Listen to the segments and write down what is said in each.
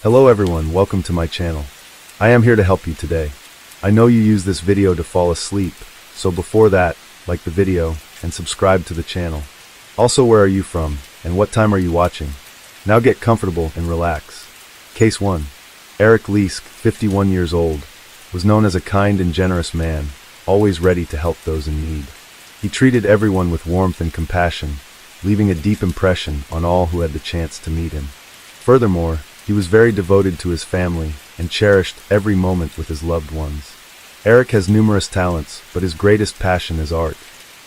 Hello everyone, welcome to my channel. I am here to help you today. I know you use this video to fall asleep, so before that, like the video and subscribe to the channel. Also, where are you from and what time are you watching? Now get comfortable and relax. Case 1. Eric Leask, 51 years old, was known as a kind and generous man, always ready to help those in need. He treated everyone with warmth and compassion, leaving a deep impression on all who had the chance to meet him. Furthermore, he was very devoted to his family and cherished every moment with his loved ones. Eric has numerous talents, but his greatest passion is art.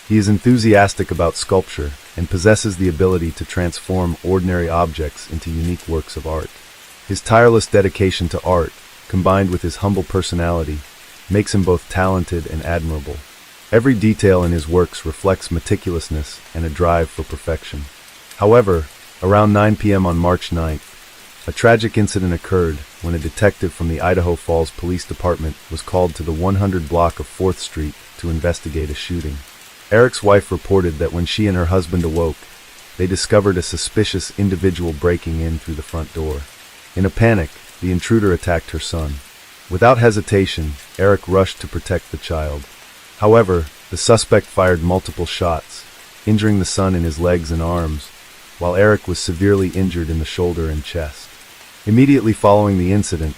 He is enthusiastic about sculpture and possesses the ability to transform ordinary objects into unique works of art. His tireless dedication to art, combined with his humble personality, makes him both talented and admirable. Every detail in his works reflects meticulousness and a drive for perfection. However, around 9 p.m. on March 9th, a tragic incident occurred when a detective from the Idaho Falls Police Department was called to the 100 block of 4th Street to investigate a shooting. Eric's wife reported that when she and her husband awoke, they discovered a suspicious individual breaking in through the front door. In a panic, the intruder attacked her son. Without hesitation, Eric rushed to protect the child. However, the suspect fired multiple shots, injuring the son in his legs and arms, while Eric was severely injured in the shoulder and chest. Immediately following the incident,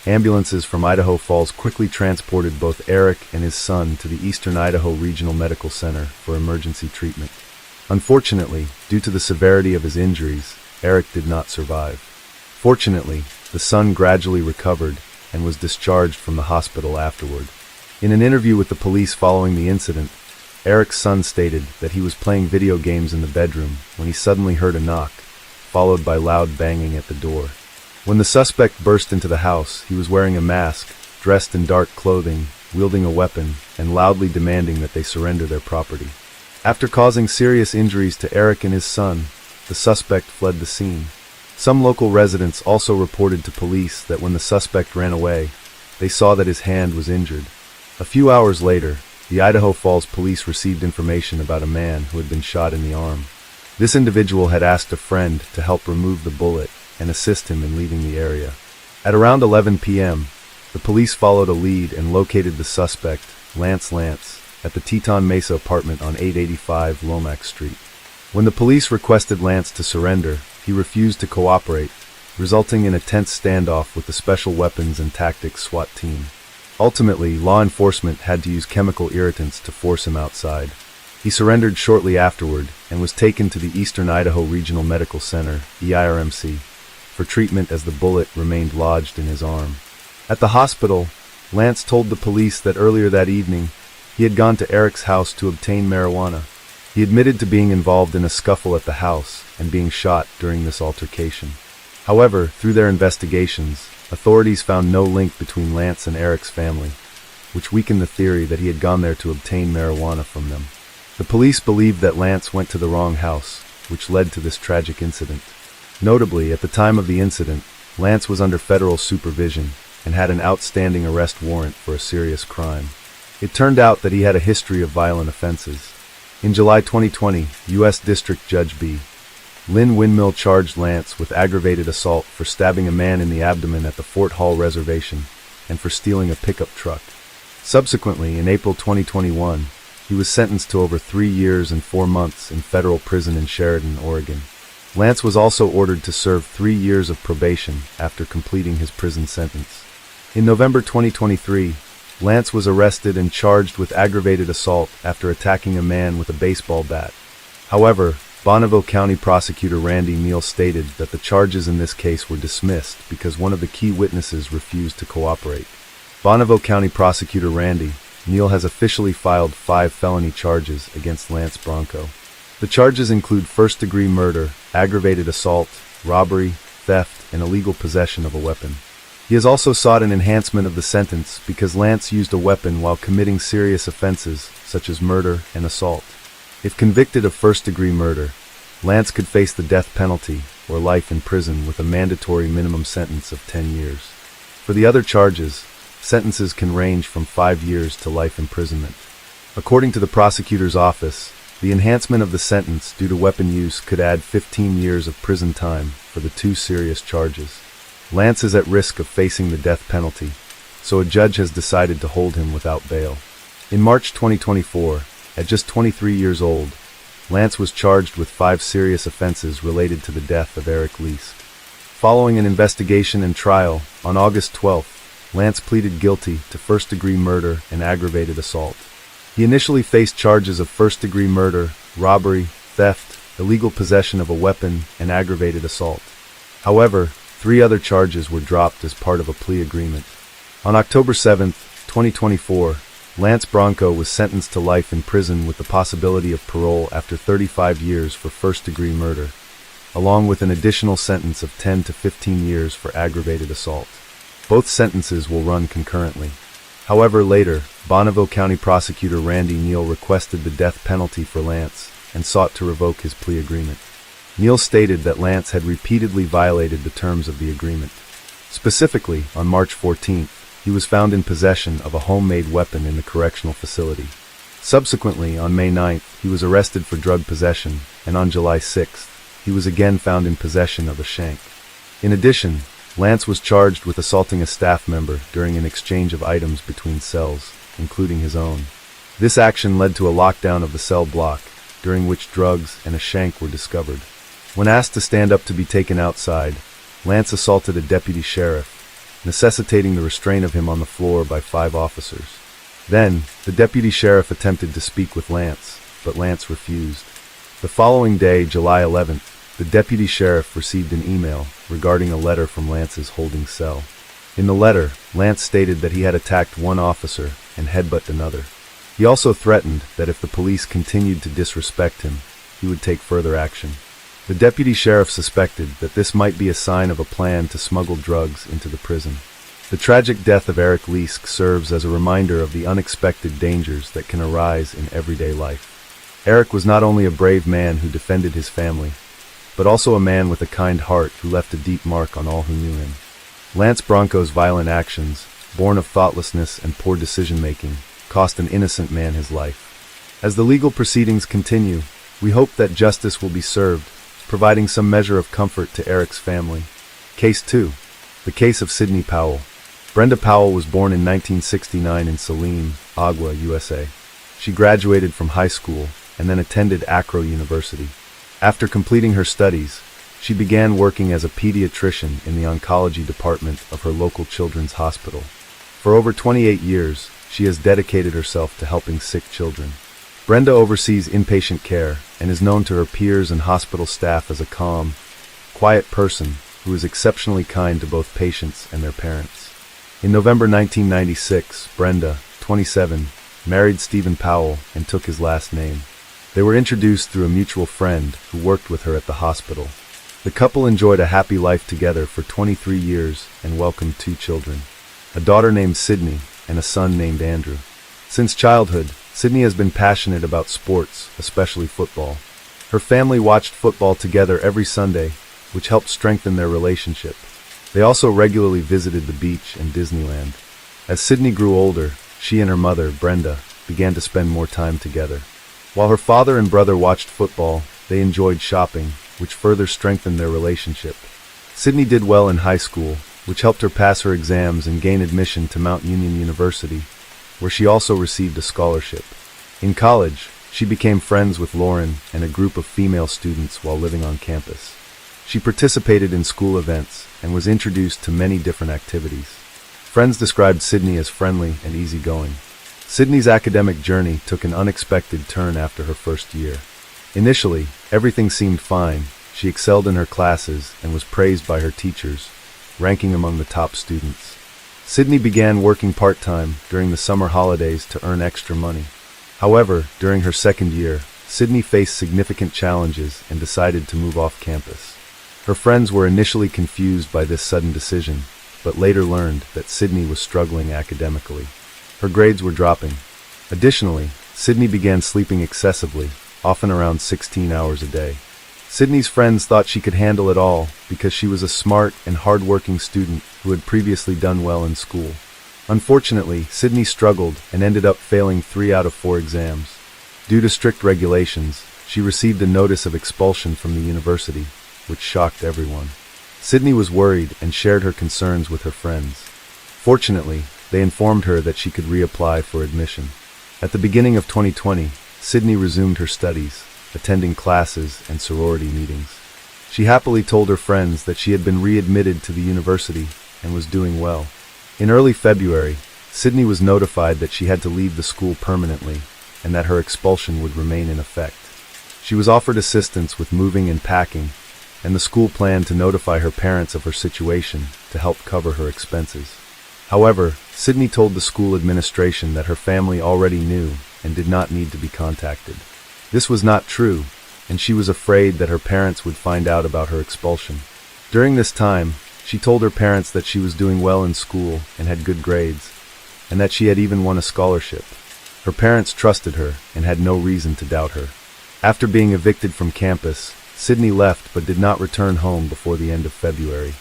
ambulances from Idaho Falls quickly transported both Eric and his son to the Eastern Idaho Regional Medical Center for emergency treatment. Unfortunately, due to the severity of his injuries, Eric did not survive. Fortunately, the son gradually recovered and was discharged from the hospital afterward. In an interview with the police following the incident, Eric's son stated that he was playing video games in the bedroom when he suddenly heard a knock, followed by loud banging at the door. When the suspect burst into the house, he was wearing a mask, dressed in dark clothing, wielding a weapon, and loudly demanding that they surrender their property. After causing serious injuries to Eric and his son, the suspect fled the scene. Some local residents also reported to police that when the suspect ran away, they saw that his hand was injured. A few hours later, the Idaho Falls police received information about a man who had been shot in the arm. This individual had asked a friend to help remove the bullet and assist him in leaving the area. At around 11 p.m., the police followed a lead and located the suspect, Lance, at the Teton Mesa apartment on 885 Lomax Street. When the police requested Lance to surrender, he refused to cooperate, resulting in a tense standoff with the Special Weapons and Tactics SWAT team. Ultimately, law enforcement had to use chemical irritants to force him outside. He surrendered shortly afterward and was taken to the Eastern Idaho Regional Medical Center, EIRMC, for treatment as the bullet remained lodged in his arm. At the hospital, Lance told the police that earlier that evening, he had gone to Eric's house to obtain marijuana. He admitted to being involved in a scuffle at the house and being shot during this altercation. However, through their investigations, authorities found no link between Lance and Eric's family, which weakened the theory that he had gone there to obtain marijuana from them. The police believed that Lance went to the wrong house, which led to this tragic incident. Notably, at the time of the incident, Lance was under federal supervision and had an outstanding arrest warrant for a serious crime. It turned out that he had a history of violent offenses. In July 2020, U.S. District Judge B. Lynn Windmill charged Lance with aggravated assault for stabbing a man in the abdomen at the Fort Hall Reservation and for stealing a pickup truck. Subsequently, in April 2021, he was sentenced to over 3 years and 4 months in federal prison in Sheridan, Oregon. Lance was also ordered to serve 3 years of probation after completing his prison sentence. In November 2023, Lance was arrested and charged with aggravated assault after attacking a man with a baseball bat. However, Bonneville County Prosecutor Randy Neal stated that the charges in this case were dismissed because one of the key witnesses refused to cooperate. Bonneville County Prosecutor Randy Neal has officially filed 5 felony charges against Lance Bronco. The charges include first-degree murder, aggravated assault, robbery, theft, and illegal possession of a weapon. He has also sought an enhancement of the sentence because Lance used a weapon while committing serious offenses such as murder and assault. If convicted of first-degree murder, Lance could face the death penalty or life in prison with a mandatory minimum sentence of 10 years. For the other charges, sentences can range from 5 years to life imprisonment. According to the prosecutor's office, the enhancement of the sentence due to weapon use could add 15 years of prison time for the 2 serious charges. Lance is at risk of facing the death penalty, so a judge has decided to hold him without bail. In March 2024, at just 23 years old, Lance was charged with 5 serious offenses related to the death of Eric Leask. Following an investigation and trial, on August 12, Lance pleaded guilty to first-degree murder and aggravated assault. He initially faced charges of first-degree murder, robbery, theft, illegal possession of a weapon, and aggravated assault. However, 3 other charges were dropped as part of a plea agreement. On October 7, 2024, Lance Bronco was sentenced to life in prison with the possibility of parole after 35 years for first-degree murder, along with an additional sentence of 10 to 15 years for aggravated assault. Both sentences will run concurrently. However, later, Bonneville County Prosecutor Randy Neal requested the death penalty for Lance and sought to revoke his plea agreement. Neal stated that Lance had repeatedly violated the terms of the agreement. Specifically, on March 14, he was found in possession of a homemade weapon in the correctional facility. Subsequently, on May 9, he was arrested for drug possession, and on July 6, he was again found in possession of a shank. In addition, Lance was charged with assaulting a staff member during an exchange of items between cells, including his own. This action led to a lockdown of the cell block, during which drugs and a shank were discovered. When asked to stand up to be taken outside, Lance assaulted a deputy sheriff, necessitating the restraint of him on the floor by 5 officers. Then, the deputy sheriff attempted to speak with Lance, but Lance refused. The following day, July 11th, the deputy sheriff received an email regarding a letter from Lance's holding cell. In the letter, Lance stated that he had attacked one officer and headbutted another. He also threatened that if the police continued to disrespect him, he would take further action. The deputy sheriff suspected that this might be a sign of a plan to smuggle drugs into the prison. The tragic death of Eric Leask serves as a reminder of the unexpected dangers that can arise in everyday life. Eric was not only a brave man who defended his family, but also a man with a kind heart who left a deep mark on all who knew him. Lance Bronco's violent actions, born of thoughtlessness and poor decision-making, cost an innocent man his life. As the legal proceedings continue, we hope that justice will be served, providing some measure of comfort to Eric's family. Case 2. The case of Sidney Powell. Brenda Powell was born in 1969 in Saline, Agua, USA. She graduated from high school and then attended Acro University. After completing her studies, she began working as a pediatrician in the oncology department of her local children's hospital. For over 28 years, she has dedicated herself to helping sick children. Brenda oversees inpatient care and is known to her peers and hospital staff as a calm, quiet person who is exceptionally kind to both patients and their parents. In November 1996, Brenda, 27, married Stephen Powell and took his last name. They were introduced through a mutual friend who worked with her at the hospital. The couple enjoyed a happy life together for 23 years and welcomed 2 children, a daughter named Sydney and a son named Andrew. Since childhood, Sydney has been passionate about sports, especially football. Her family watched football together every Sunday, which helped strengthen their relationship. They also regularly visited the beach and Disneyland. As Sydney grew older, she and her mother, Brenda, began to spend more time together. While her father and brother watched football, they enjoyed shopping, which further strengthened their relationship. Sydney did well in high school, which helped her pass her exams and gain admission to Mount Union University, where she also received a scholarship. In college, she became friends with Lauren and a group of female students while living on campus. She participated in school events and was introduced to many different activities. Friends described Sydney as friendly and easygoing. Sydney's academic journey took an unexpected turn after her first year. Initially, everything seemed fine. She excelled in her classes and was praised by her teachers, ranking among the top students. Sydney began working part-time during the summer holidays to earn extra money. However, during her second year, Sydney faced significant challenges and decided to move off campus. Her friends were initially confused by this sudden decision, but later learned that Sydney was struggling academically. Her grades were dropping. Additionally, Sydney began sleeping excessively, often around 16 hours a day. Sydney's friends thought she could handle it all because she was a smart and hard-working student who had previously done well in school. Unfortunately, Sydney struggled and ended up failing 3 out of 4 exams. Due to strict regulations, she received a notice of expulsion from the university, which shocked everyone. Sydney was worried and shared her concerns with her friends. Fortunately, they informed her that she could reapply for admission. At the beginning of 2020, Sydney resumed her studies, attending classes and sorority meetings. She happily told her friends that she had been readmitted to the university and was doing well. In early February, Sydney was notified that she had to leave the school permanently and that her expulsion would remain in effect. She was offered assistance with moving and packing, and the school planned to notify her parents of her situation to help cover her expenses. However, Sydney told the school administration that her family already knew and did not need to be contacted. This was not true, and she was afraid that her parents would find out about her expulsion. During this time, she told her parents that she was doing well in school and had good grades, and that she had even won a scholarship. Her parents trusted her and had no reason to doubt her. After being evicted from campus, Sydney left but did not return home before the end of February.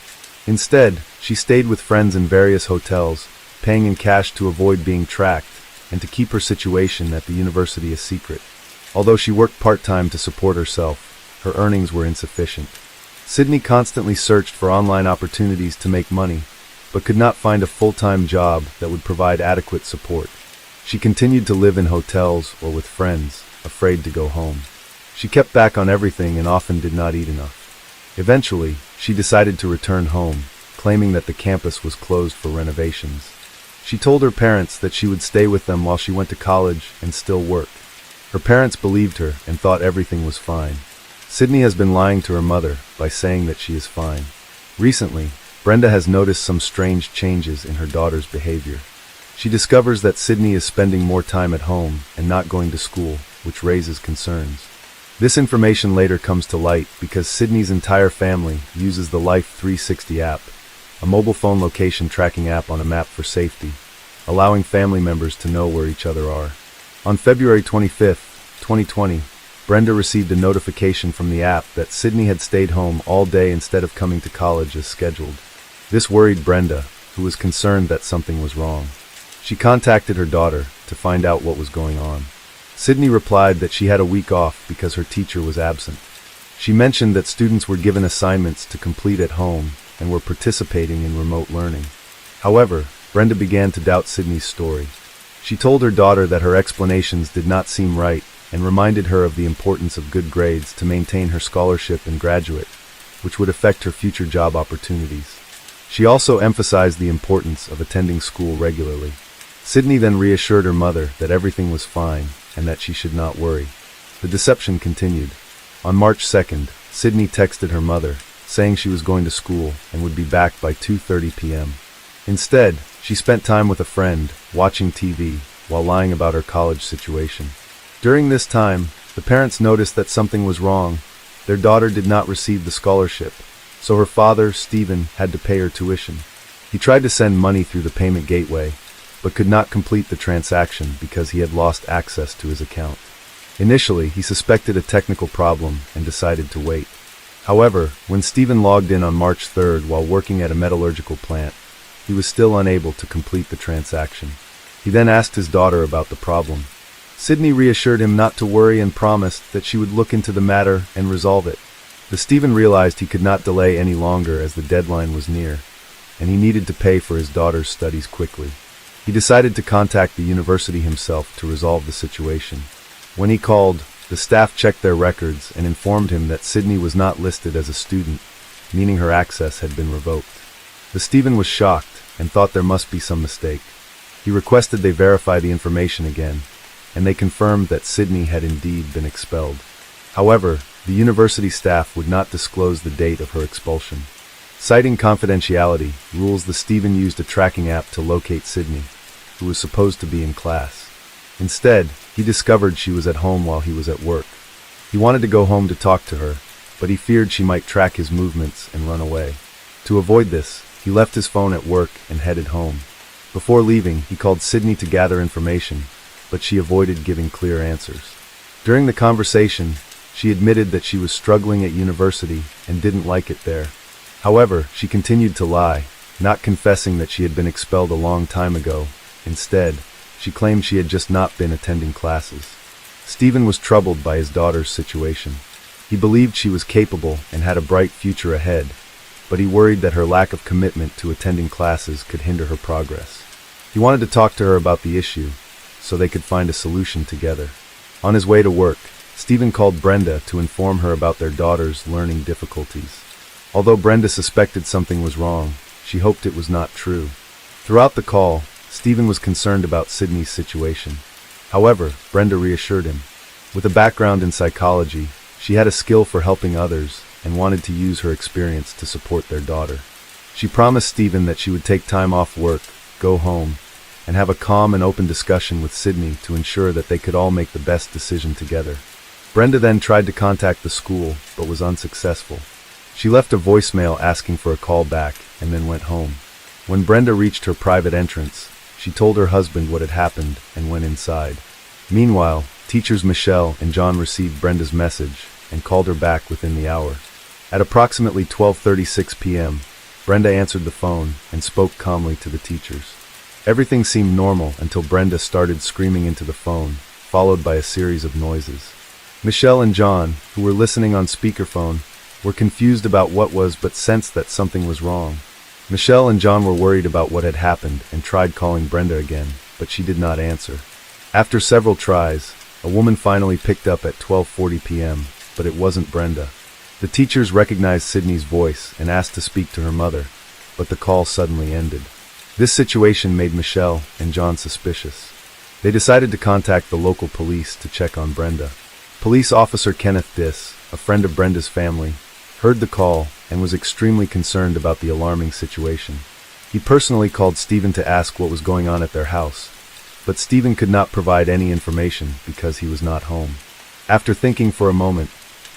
Instead, she stayed with friends in various hotels, paying in cash to avoid being tracked and to keep her situation at the university a secret. Although she worked part-time to support herself, her earnings were insufficient. Sydney constantly searched for online opportunities to make money, but could not find a full-time job that would provide adequate support. She continued to live in hotels or with friends, afraid to go home. She kept back on everything and often did not eat enough. Eventually, she decided to return home, claiming that the campus was closed for renovations. She told her parents that she would stay with them while she went to college and still work. Her parents believed her and thought everything was fine. Sydney has been lying to her mother by saying that she is fine. Recently, Brenda has noticed some strange changes in her daughter's behavior. She discovers that Sydney is spending more time at home and not going to school, which raises concerns. This information later comes to light because Sydney's entire family uses the Life 360 app, a mobile phone location tracking app on a map for safety, allowing family members to know where each other are. On February 25, 2020, Brenda received a notification from the app that Sydney had stayed home all day instead of coming to college as scheduled. This worried Brenda, who was concerned that something was wrong. She contacted her daughter to find out what was going on. Sydney replied that she had a week off because her teacher was absent. She mentioned that students were given assignments to complete at home and were participating in remote learning. However, Brenda began to doubt Sydney's story. She told her daughter that her explanations did not seem right and reminded her of the importance of good grades to maintain her scholarship and graduate, which would affect her future job opportunities. She also emphasized the importance of attending school regularly. Sydney then reassured her mother that everything was fine and that she should not worry. The deception continued. On March 2nd, Sydney texted her mother, saying she was going to school and would be back by 2:30 p.m. Instead, she spent time with a friend, watching TV, while lying about her college situation. During this time, the parents noticed that something was wrong. Their daughter did not receive the scholarship, so her father, Stephen, had to pay her tuition. He tried to send money through the payment gateway, but could not complete the transaction because he had lost access to his account. Initially, he suspected a technical problem and decided to wait. However, when Stephen logged in on March 3rd while working at a metallurgical plant, he was still unable to complete the transaction. He then asked his daughter about the problem. Sydney reassured him not to worry and promised that she would look into the matter and resolve it. But Stephen realized he could not delay any longer as the deadline was near, and he needed to pay for his daughter's studies quickly. He decided to contact the university himself to resolve the situation. When he called, the staff checked their records and informed him that Sydney was not listed as a student, meaning her access had been revoked. The Stephen was shocked and thought there must be some mistake. He requested they verify the information again, and they confirmed that Sydney had indeed been expelled. However, the university staff would not disclose the date of her expulsion. Citing confidentiality rules, the Stephen used a tracking app to locate Sydney, who was supposed to be in class. Instead, he discovered she was at home while he was at work. He wanted to go home to talk to her, but he feared she might track his movements and run away. To avoid this, he left his phone at work and headed home. Before leaving, he called Sydney to gather information, but she avoided giving clear answers. During the conversation, she admitted that she was struggling at university and didn't like it there. However, she continued to lie, not confessing that she had been expelled a long time ago. Instead, she claimed she had just not been attending classes. Stephen was troubled by his daughter's situation. He believed she was capable and had a bright future ahead, but he worried that her lack of commitment to attending classes could hinder her progress. He wanted to talk to her about the issue, so they could find a solution together. On his way to work, Stephen called Brenda to inform her about their daughter's learning difficulties. Although Brenda suspected something was wrong, she hoped it was not true. Throughout the call, Stephen was concerned about Sydney's situation. However, Brenda reassured him. With a background in psychology, she had a skill for helping others and wanted to use her experience to support their daughter. She promised Stephen that she would take time off work, go home, and have a calm and open discussion with Sydney to ensure that they could all make the best decision together. Brenda then tried to contact the school, but was unsuccessful. She left a voicemail asking for a call back and then went home. When Brenda reached her private entrance, she told her husband what had happened and went inside. Meanwhile, teachers Michelle and John received Brenda's message and called her back within the hour. At approximately 12:36 p.m., Brenda answered the phone and spoke calmly to the teachers. Everything seemed normal until Brenda started screaming into the phone, followed by a series of noises. Michelle and John, who were listening on speakerphone, were confused about what was but sensed that something was wrong. Michelle and John were worried about what had happened and tried calling Brenda again, but she did not answer. After several tries, a woman finally picked up at 12:40 p.m., but it wasn't Brenda. The teachers recognized Sydney's voice and asked to speak to her mother, but the call suddenly ended. This situation made Michelle and John suspicious. They decided to contact the local police to check on Brenda. Police officer Kenneth Diss, a friend of Brenda's family, heard the call and was extremely concerned about the alarming situation. He personally called Stephen to ask what was going on at their house, but Stephen could not provide any information because he was not home. After thinking for a moment,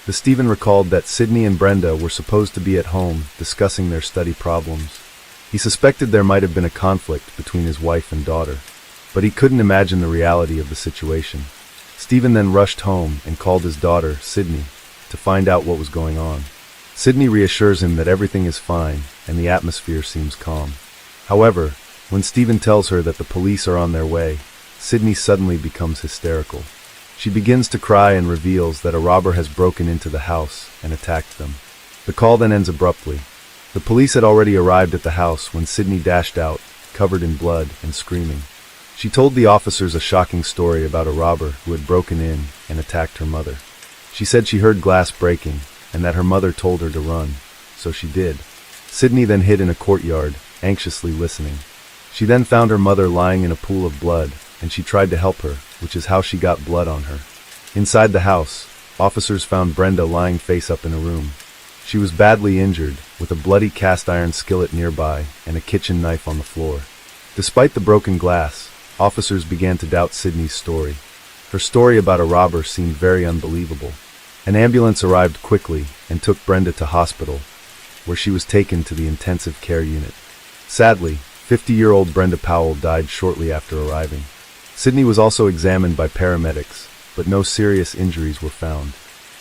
Stephen recalled that Sydney and Brenda were supposed to be at home discussing their study problems. He suspected there might have been a conflict between his wife and daughter, but he couldn't imagine the reality of the situation. Stephen then rushed home and called his daughter, Sydney, to find out what was going on. Sydney reassures him that everything is fine and the atmosphere seems calm. However, when Stephen tells her that the police are on their way, Sydney suddenly becomes hysterical. She begins to cry and reveals that a robber has broken into the house and attacked them. The call then ends abruptly. The police had already arrived at the house when Sydney dashed out, covered in blood and screaming. She told the officers a shocking story about a robber who had broken in and attacked her mother. She said she heard glass breaking and that her mother told her to run, so she did. Sydney then hid in a courtyard, anxiously listening. She then found her mother lying in a pool of blood, and she tried to help her, which is how she got blood on her. Inside the house, officers found Brenda lying face up in a room. She was badly injured, with a bloody cast iron skillet nearby and a kitchen knife on the floor. Despite the broken glass, officers began to doubt Sydney's story. Her story about a robber seemed very unbelievable. An ambulance arrived quickly and took Brenda to hospital, where she was taken to the intensive care unit. Sadly, 50-year-old Brenda Powell died shortly after arriving. Sydney was also examined by paramedics, but no serious injuries were found.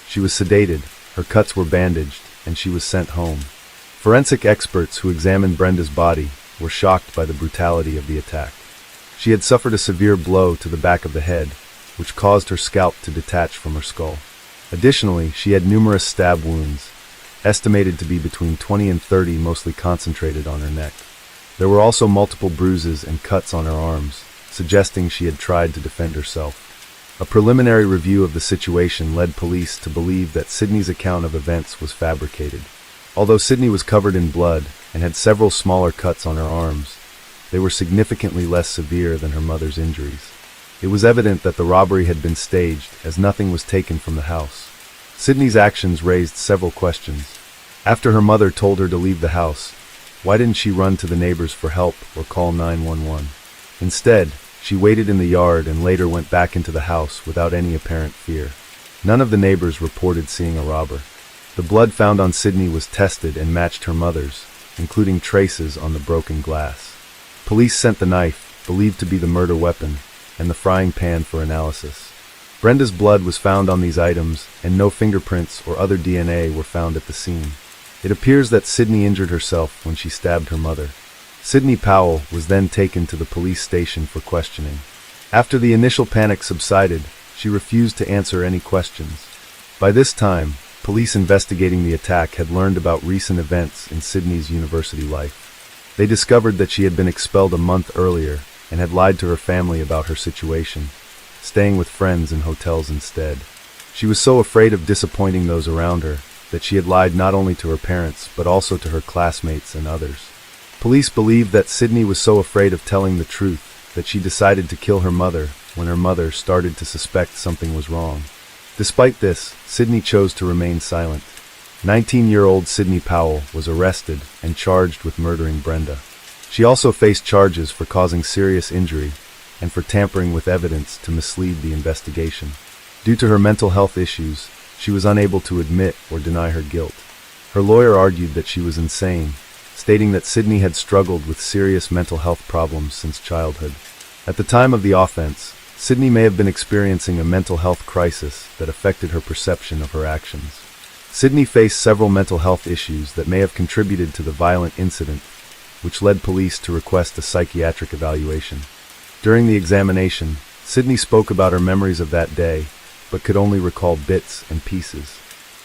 She was sedated, her cuts were bandaged, and she was sent home. Forensic experts who examined Brenda's body were shocked by the brutality of the attack. She had suffered a severe blow to the back of the head, which caused her scalp to detach from her skull. Additionally, she had numerous stab wounds, estimated to be between 20 and 30, mostly concentrated on her neck. There were also multiple bruises and cuts on her arms, suggesting she had tried to defend herself. A preliminary review of the situation led police to believe that Sydney's account of events was fabricated. Although Sydney was covered in blood and had several smaller cuts on her arms, they were significantly less severe than her mother's injuries. It was evident that the robbery had been staged, as nothing was taken from the house. Sydney's actions raised several questions. After her mother told her to leave the house, why didn't she run to the neighbors for help or call 911? Instead, she waited in the yard and later went back into the house without any apparent fear. None of the neighbors reported seeing a robber. The blood found on Sydney was tested and matched her mother's, including traces on the broken glass. Police sent the knife, believed to be the murder weapon, and the frying pan for analysis. Brenda's blood was found on these items, and no fingerprints or other DNA were found at the scene. It appears that Sydney injured herself when she stabbed her mother. Sydney Powell was then taken to the police station for questioning. After the initial panic subsided, she refused to answer any questions. By this time, Police investigating the attack had learned about recent events in Sydney's university life. They discovered that she had been expelled a month earlier and had lied to her family about her situation, staying with friends in hotels instead. She was so afraid of disappointing those around her that she had lied not only to her parents but also to her classmates and others. Police believed that Sydney was so afraid of telling the truth that she decided to kill her mother when her mother started to suspect something was wrong. Despite this, Sydney chose to remain silent. 19-year-old Sydney Powell was arrested and charged with murdering Brenda. She also faced charges for causing serious injury and for tampering with evidence to mislead the investigation. Due to her mental health issues, she was unable to admit or deny her guilt. Her lawyer argued that she was insane, stating that Sydney had struggled with serious mental health problems since childhood. At the time of the offense, Sydney may have been experiencing a mental health crisis that affected her perception of her actions. Sydney faced several mental health issues that may have contributed to the violent incident, which led police to request a psychiatric evaluation. During the examination, Sydney spoke about her memories of that day, but could only recall bits and pieces.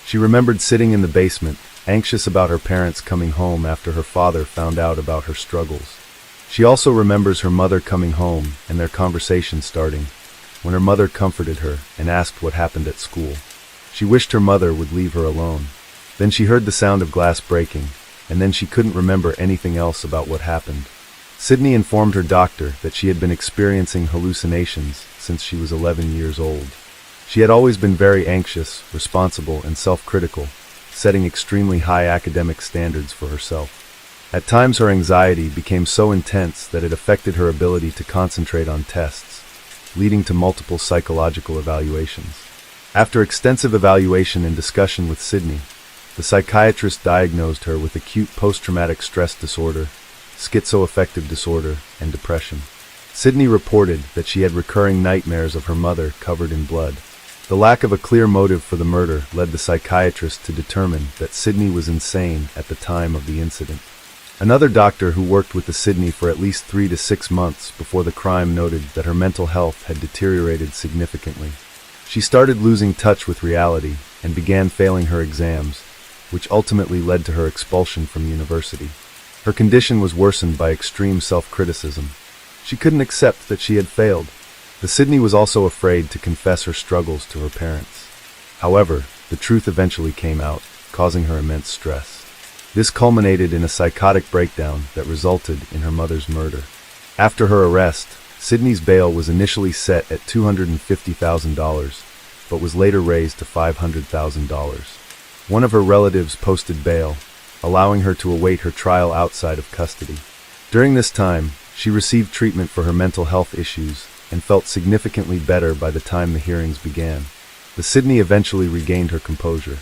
She remembered sitting in the basement, anxious about her parents coming home after her father found out about her struggles. She also remembers her mother coming home and their conversation starting, when her mother comforted her and asked what happened at school. She wished her mother would leave her alone. Then she heard the sound of glass breaking, and then she couldn't remember anything else about what happened. Sydney informed her doctor that she had been experiencing hallucinations since she was 11 years old. She had always been very anxious, responsible, and self-critical, setting extremely high academic standards for herself. At times her anxiety became so intense that it affected her ability to concentrate on tests, leading to multiple psychological evaluations. After extensive evaluation and discussion with Sydney, the psychiatrist diagnosed her with acute post-traumatic stress disorder, schizoaffective disorder, and depression. Sydney reported that she had recurring nightmares of her mother covered in blood. The lack of a clear motive for the murder led the psychiatrist to determine that Sydney was insane at the time of the incident. Another doctor who worked with Sydney for at least 3 to 6 months before the crime noted that her mental health had deteriorated significantly. She started losing touch with reality and began failing her exams, which ultimately led to her expulsion from university. Her condition was worsened by extreme self-criticism. She couldn't accept that she had failed. Sydney was also afraid to confess her struggles to her parents. However, the truth eventually came out, causing her immense stress. This culminated in a psychotic breakdown that resulted in her mother's murder. After her arrest, Sydney's bail was initially set at $250,000, but was later raised to $500,000. One of her relatives posted bail, allowing her to await her trial outside of custody. During this time, she received treatment for her mental health issues and felt significantly better by the time the hearings began. Sydney eventually regained her composure.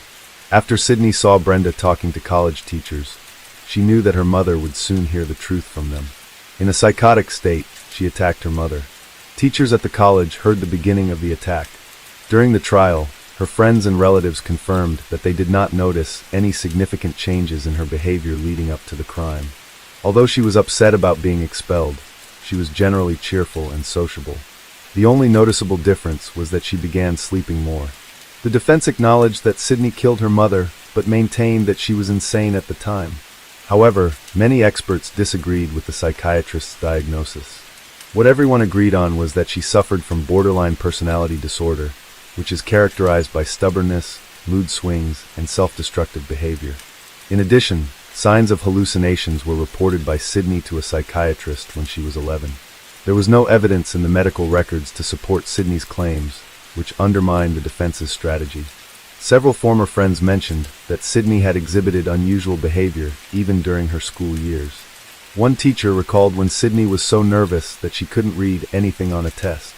After Sydney saw Brenda talking to college teachers, she knew that her mother would soon hear the truth from them. In a psychotic state, she attacked her mother. Teachers at the college heard the beginning of the attack. During the trial, her friends and relatives confirmed that they did not notice any significant changes in her behavior leading up to the crime. Although she was upset about being expelled, she was generally cheerful and sociable. The only noticeable difference was that she began sleeping more. The defense acknowledged that Sydney killed her mother, but maintained that she was insane at the time. However, many experts disagreed with the psychiatrist's diagnosis. What everyone agreed on was that she suffered from borderline personality disorder, which is characterized by stubbornness, mood swings, and self-destructive behavior. In addition, signs of hallucinations were reported by Sydney to a psychiatrist when she was 11. There was no evidence in the medical records to support Sydney's claims, which undermined the defense's strategy. Several former friends mentioned that Sydney had exhibited unusual behavior even during her school years. One teacher recalled when Sydney was so nervous that she couldn't read anything on a test.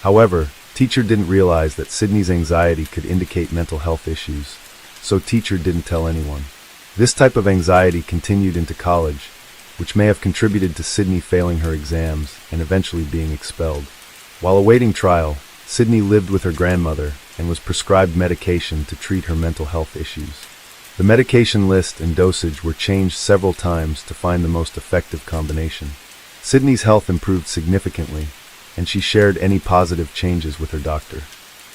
However, teacher didn't realize that Sydney's anxiety could indicate mental health issues, so teacher didn't tell anyone. This type of anxiety continued into college, which may have contributed to Sydney failing her exams and eventually being expelled. While awaiting trial, Sydney lived with her grandmother and was prescribed medication to treat her mental health issues. The medication list and dosage were changed several times to find the most effective combination. Sydney's health improved significantly, and she shared any positive changes with her doctor.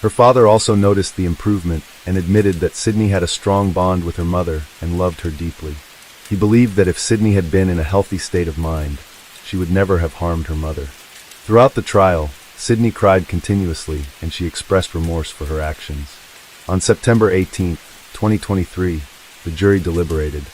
Her father also noticed the improvement and admitted that Sydney had a strong bond with her mother and loved her deeply. He believed that if Sydney had been in a healthy state of mind, she would never have harmed her mother. Throughout the trial, Sydney cried continuously and she expressed remorse for her actions. On September 18, 2023, the jury deliberated.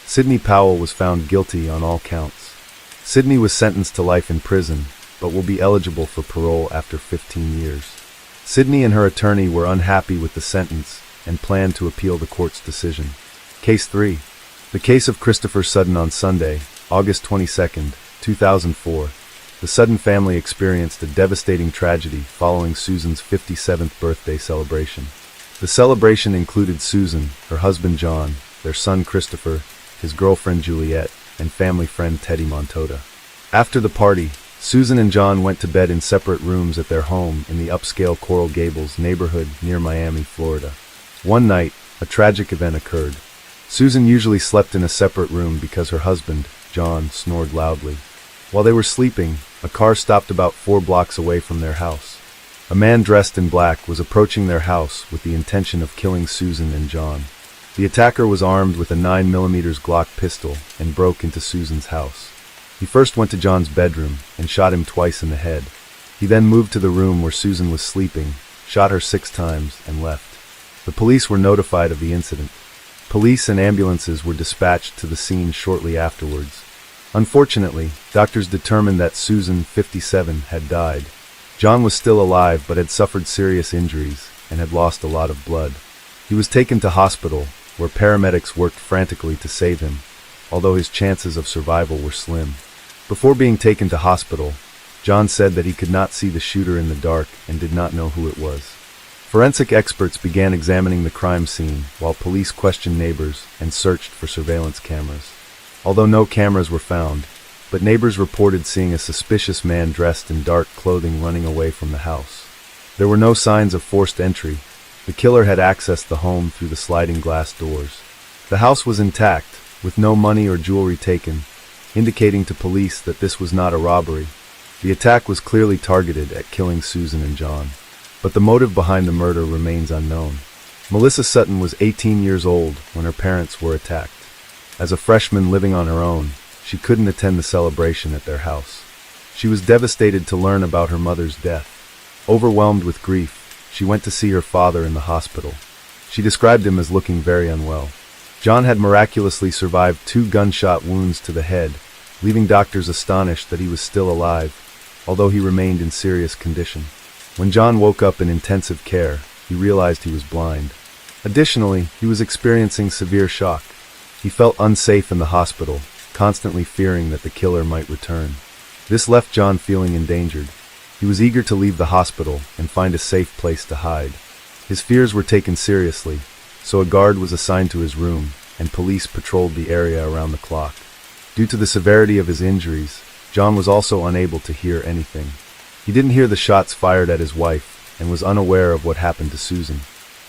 Sydney Powell was found guilty on all counts. Sydney was sentenced to life in prison, but will be eligible for parole after 15 years. Sydney and her attorney were unhappy with the sentence and planned to appeal the court's decision. Case 3. The case of Christopher Sutton. On Sunday, August 22, 2004, the Sutton family experienced a devastating tragedy following Susan's 57th birthday celebration. The celebration included Susan, her husband John, their son Christopher, his girlfriend Juliet, and family friend Teddy Montota. After the party, Susan and John went to bed in separate rooms at their home in the upscale Coral Gables neighborhood near Miami, Florida. One night, a tragic event occurred. Susan usually slept in a separate room because her husband, John, snored loudly. While they were sleeping, a car stopped about 4 blocks away from their house. A man dressed in black was approaching their house with the intention of killing Susan and John. The attacker was armed with a 9mm Glock pistol and broke into Susan's house. He first went to John's bedroom and shot him twice in the head. He then moved to the room where Susan was sleeping, shot her 6 times, and left. The police were notified of the incident. Police and ambulances were dispatched to the scene shortly afterwards. Unfortunately, doctors determined that Susan, 57, had died. John was still alive but had suffered serious injuries and had lost a lot of blood. He was taken to hospital, where paramedics worked frantically to save him, although his chances of survival were slim. Before being taken to hospital, John said that he could not see the shooter in the dark and did not know who it was. Forensic experts began examining the crime scene while police questioned neighbors and searched for surveillance cameras. Although no cameras were found, but neighbors reported seeing a suspicious man dressed in dark clothing running away from the house. There were no signs of forced entry. The killer had accessed the home through the sliding glass doors. The house was intact, with no money or jewelry taken, indicating to police that this was not a robbery. The attack was clearly targeted at killing Susan and John, but the motive behind the murder remains unknown. Melissa Sutton was 18 years old when her parents were attacked. As a freshman living on her own, she couldn't attend the celebration at their house. She was devastated to learn about her mother's death. Overwhelmed with grief, she went to see her father in the hospital. She described him as looking very unwell. John had miraculously survived 2 gunshot wounds to the head, leaving doctors astonished that he was still alive, although he remained in serious condition. When John woke up in intensive care, he realized he was blind. Additionally, he was experiencing severe shock. He felt unsafe in the hospital, constantly fearing that the killer might return. This left John feeling endangered. He was eager to leave the hospital and find a safe place to hide. His fears were taken seriously, so a guard was assigned to his room, and police patrolled the area around the clock. Due to the severity of his injuries, John was also unable to hear anything. He didn't hear the shots fired at his wife and was unaware of what happened to Susan.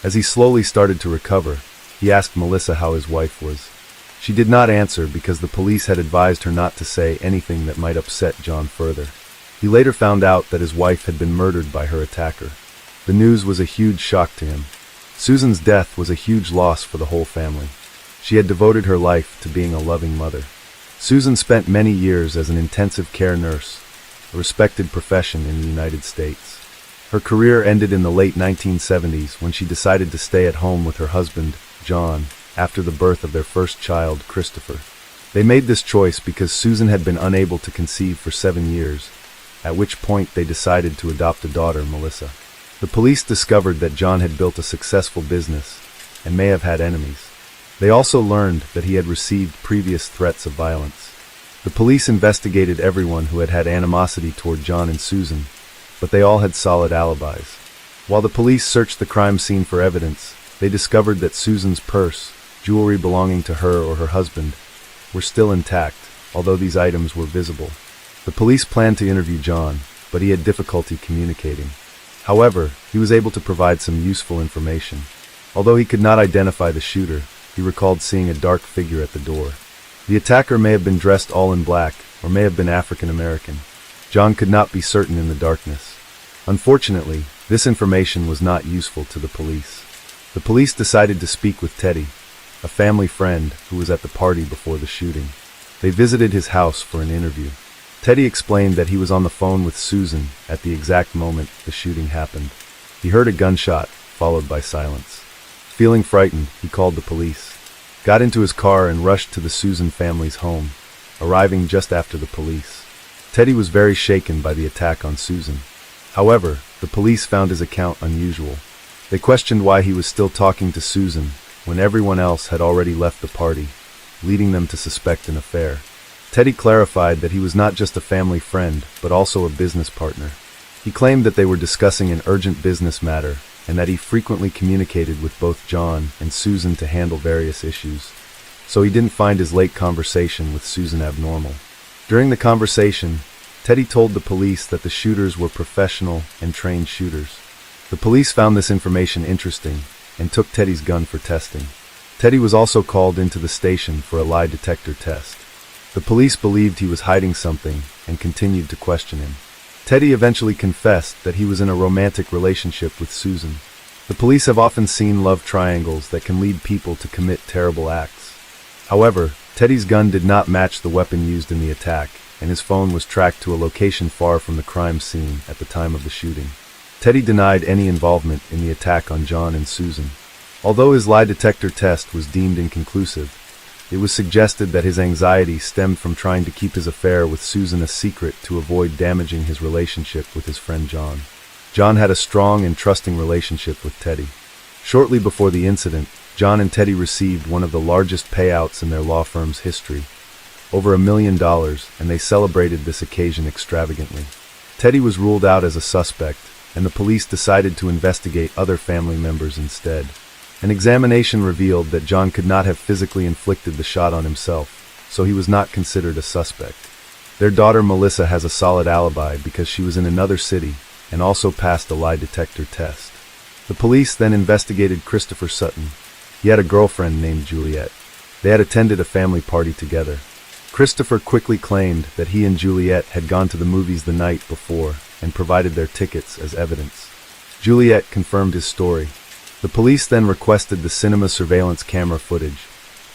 As he slowly started to recover, he asked Melissa how his wife was. She did not answer because the police had advised her not to say anything that might upset John further. He later found out that his wife had been murdered by her attacker. The news was a huge shock to him. Susan's death was a huge loss for the whole family. She had devoted her life to being a loving mother. Susan spent many years as an intensive care nurse, a respected profession in the United States. Her career ended in the late 1970s when she decided to stay at home with her husband, John, after the birth of their first child, Christopher. They made this choice because Susan had been unable to conceive for 7 years, at which point they decided to adopt a daughter, Melissa. The police discovered that John had built a successful business and may have had enemies. They also learned that he had received previous threats of violence. The police investigated everyone who had had animosity toward John and Susan, but they all had solid alibis. While the police searched the crime scene for evidence, they discovered that Susan's purse, jewelry belonging to her or her husband, were still intact, although these items were visible. The police planned to interview John, but he had difficulty communicating. However, he was able to provide some useful information. Although he could not identify the shooter, he recalled seeing a dark figure at the door. The attacker may have been dressed all in black, or may have been African American. John could not be certain in the darkness. Unfortunately, This information was not useful to the police. The police decided to speak with Teddy, a family friend who was at the party before the shooting. They visited his house for an interview. Teddy explained that he was on the phone with Susan at the exact moment the shooting happened. He heard a gunshot, followed by silence. Feeling frightened, he called the police, got into his car and rushed to the Susan family's home, arriving just after the police. Teddy was very shaken by the attack on Susan. However, the police found his account unusual. They questioned why he was still talking to Susan when everyone else had already left the party, leading them to suspect an affair. Teddy clarified that he was not just a family friend, but also a business partner. He claimed that they were discussing an urgent business matter, and that he frequently communicated with both John and Susan to handle various issues. So he didn't find his late conversation with Susan abnormal. During the conversation, Teddy told the police that the shooters were professional and trained shooters. The police found this information interesting and took Teddy's gun for testing. Teddy was also called into the station for a lie detector test. The police believed he was hiding something and continued to question him. Teddy eventually confessed that he was in a romantic relationship with Susan. The police have often seen love triangles that can lead people to commit terrible acts. However, Teddy's gun did not match the weapon used in the attack, and his phone was tracked to a location far from the crime scene at the time of the shooting. Teddy denied any involvement in the attack on John and Susan. Although his lie detector test was deemed inconclusive, it was suggested that his anxiety stemmed from trying to keep his affair with Susan a secret to avoid damaging his relationship with his friend John. John had a strong and trusting relationship with Teddy. Shortly before the incident, John and Teddy received one of the largest payouts in their law firm's history, over $1 million, and they celebrated this occasion extravagantly. Teddy was ruled out as a suspect, and the police decided to investigate other family members instead. An examination revealed that John could not have physically inflicted the shot on himself, so he was not considered a suspect. Their daughter Melissa has a solid alibi because she was in another city and also passed a lie detector test. The police then investigated Christopher Sutton. He had a girlfriend named Juliet. They had attended a family party together. Christopher quickly claimed that he and Juliet had gone to the movies the night before and provided their tickets as evidence. Juliet confirmed his story. The police then requested the cinema surveillance camera footage,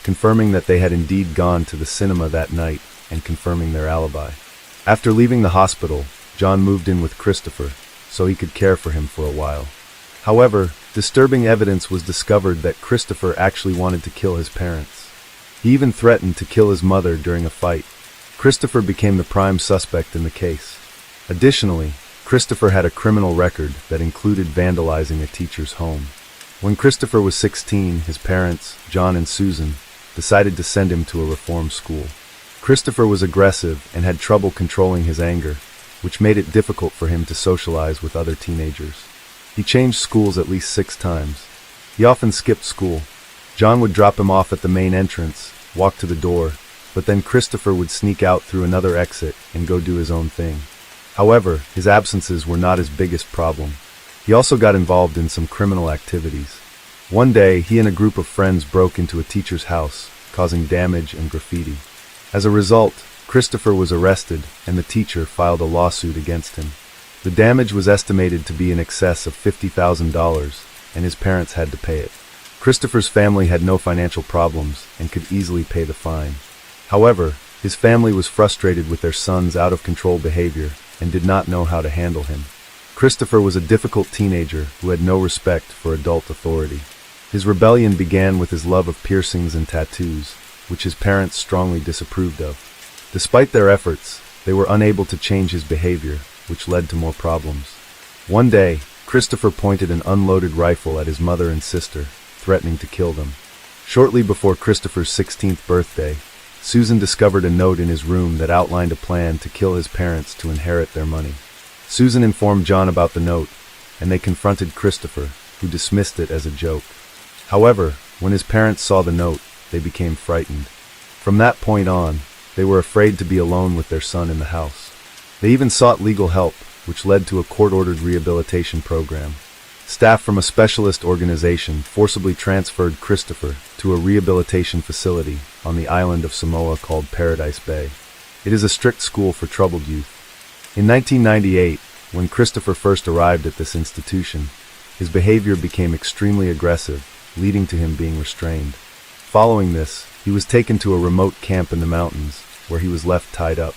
confirming that they had indeed gone to the cinema that night and confirming their alibi. After leaving the hospital, John moved in with Christopher so he could care for him for a while. However, disturbing evidence was discovered that Christopher actually wanted to kill his parents. He even threatened to kill his mother during a fight. Christopher became the prime suspect in the case. Additionally, Christopher had a criminal record that included vandalizing a teacher's home. When Christopher was 16, his parents, John and Susan, decided to send him to a reform school. Christopher was aggressive and had trouble controlling his anger, which made it difficult for him to socialize with other teenagers. He changed schools at least 6 times. He often skipped school. John would drop him off at the main entrance, walk to the door, but then Christopher would sneak out through another exit and go do his own thing. However, his absences were not his biggest problem. He also got involved in some criminal activities. One day, he and a group of friends broke into a teacher's house, causing damage and graffiti. As a result, Christopher was arrested, and the teacher filed a lawsuit against him. The damage was estimated to be in excess of $50,000, and his parents had to pay it. Christopher's family had no financial problems and could easily pay the fine. However, his family was frustrated with their son's out-of-control behavior and did not know how to handle him. Christopher was a difficult teenager who had no respect for adult authority. His rebellion began with his love of piercings and tattoos, which his parents strongly disapproved of. Despite their efforts, they were unable to change his behavior, which led to more problems. One day, Christopher pointed an unloaded rifle at his mother and sister, threatening to kill them. Shortly before Christopher's 16th birthday, Susan discovered a note in his room that outlined a plan to kill his parents to inherit their money. Susan informed John about the note, and they confronted Christopher, who dismissed it as a joke. However, when his parents saw the note, they became frightened. From that point on, they were afraid to be alone with their son in the house. They even sought legal help, which led to a court-ordered rehabilitation program. Staff from a specialist organization forcibly transferred Christopher to a rehabilitation facility on the island of Samoa called Paradise Bay. It is a strict school for troubled youth. In 1998, when Christopher first arrived at this institution, his behavior became extremely aggressive, leading to him being restrained. Following this, he was taken to a remote camp in the mountains, where he was left tied up.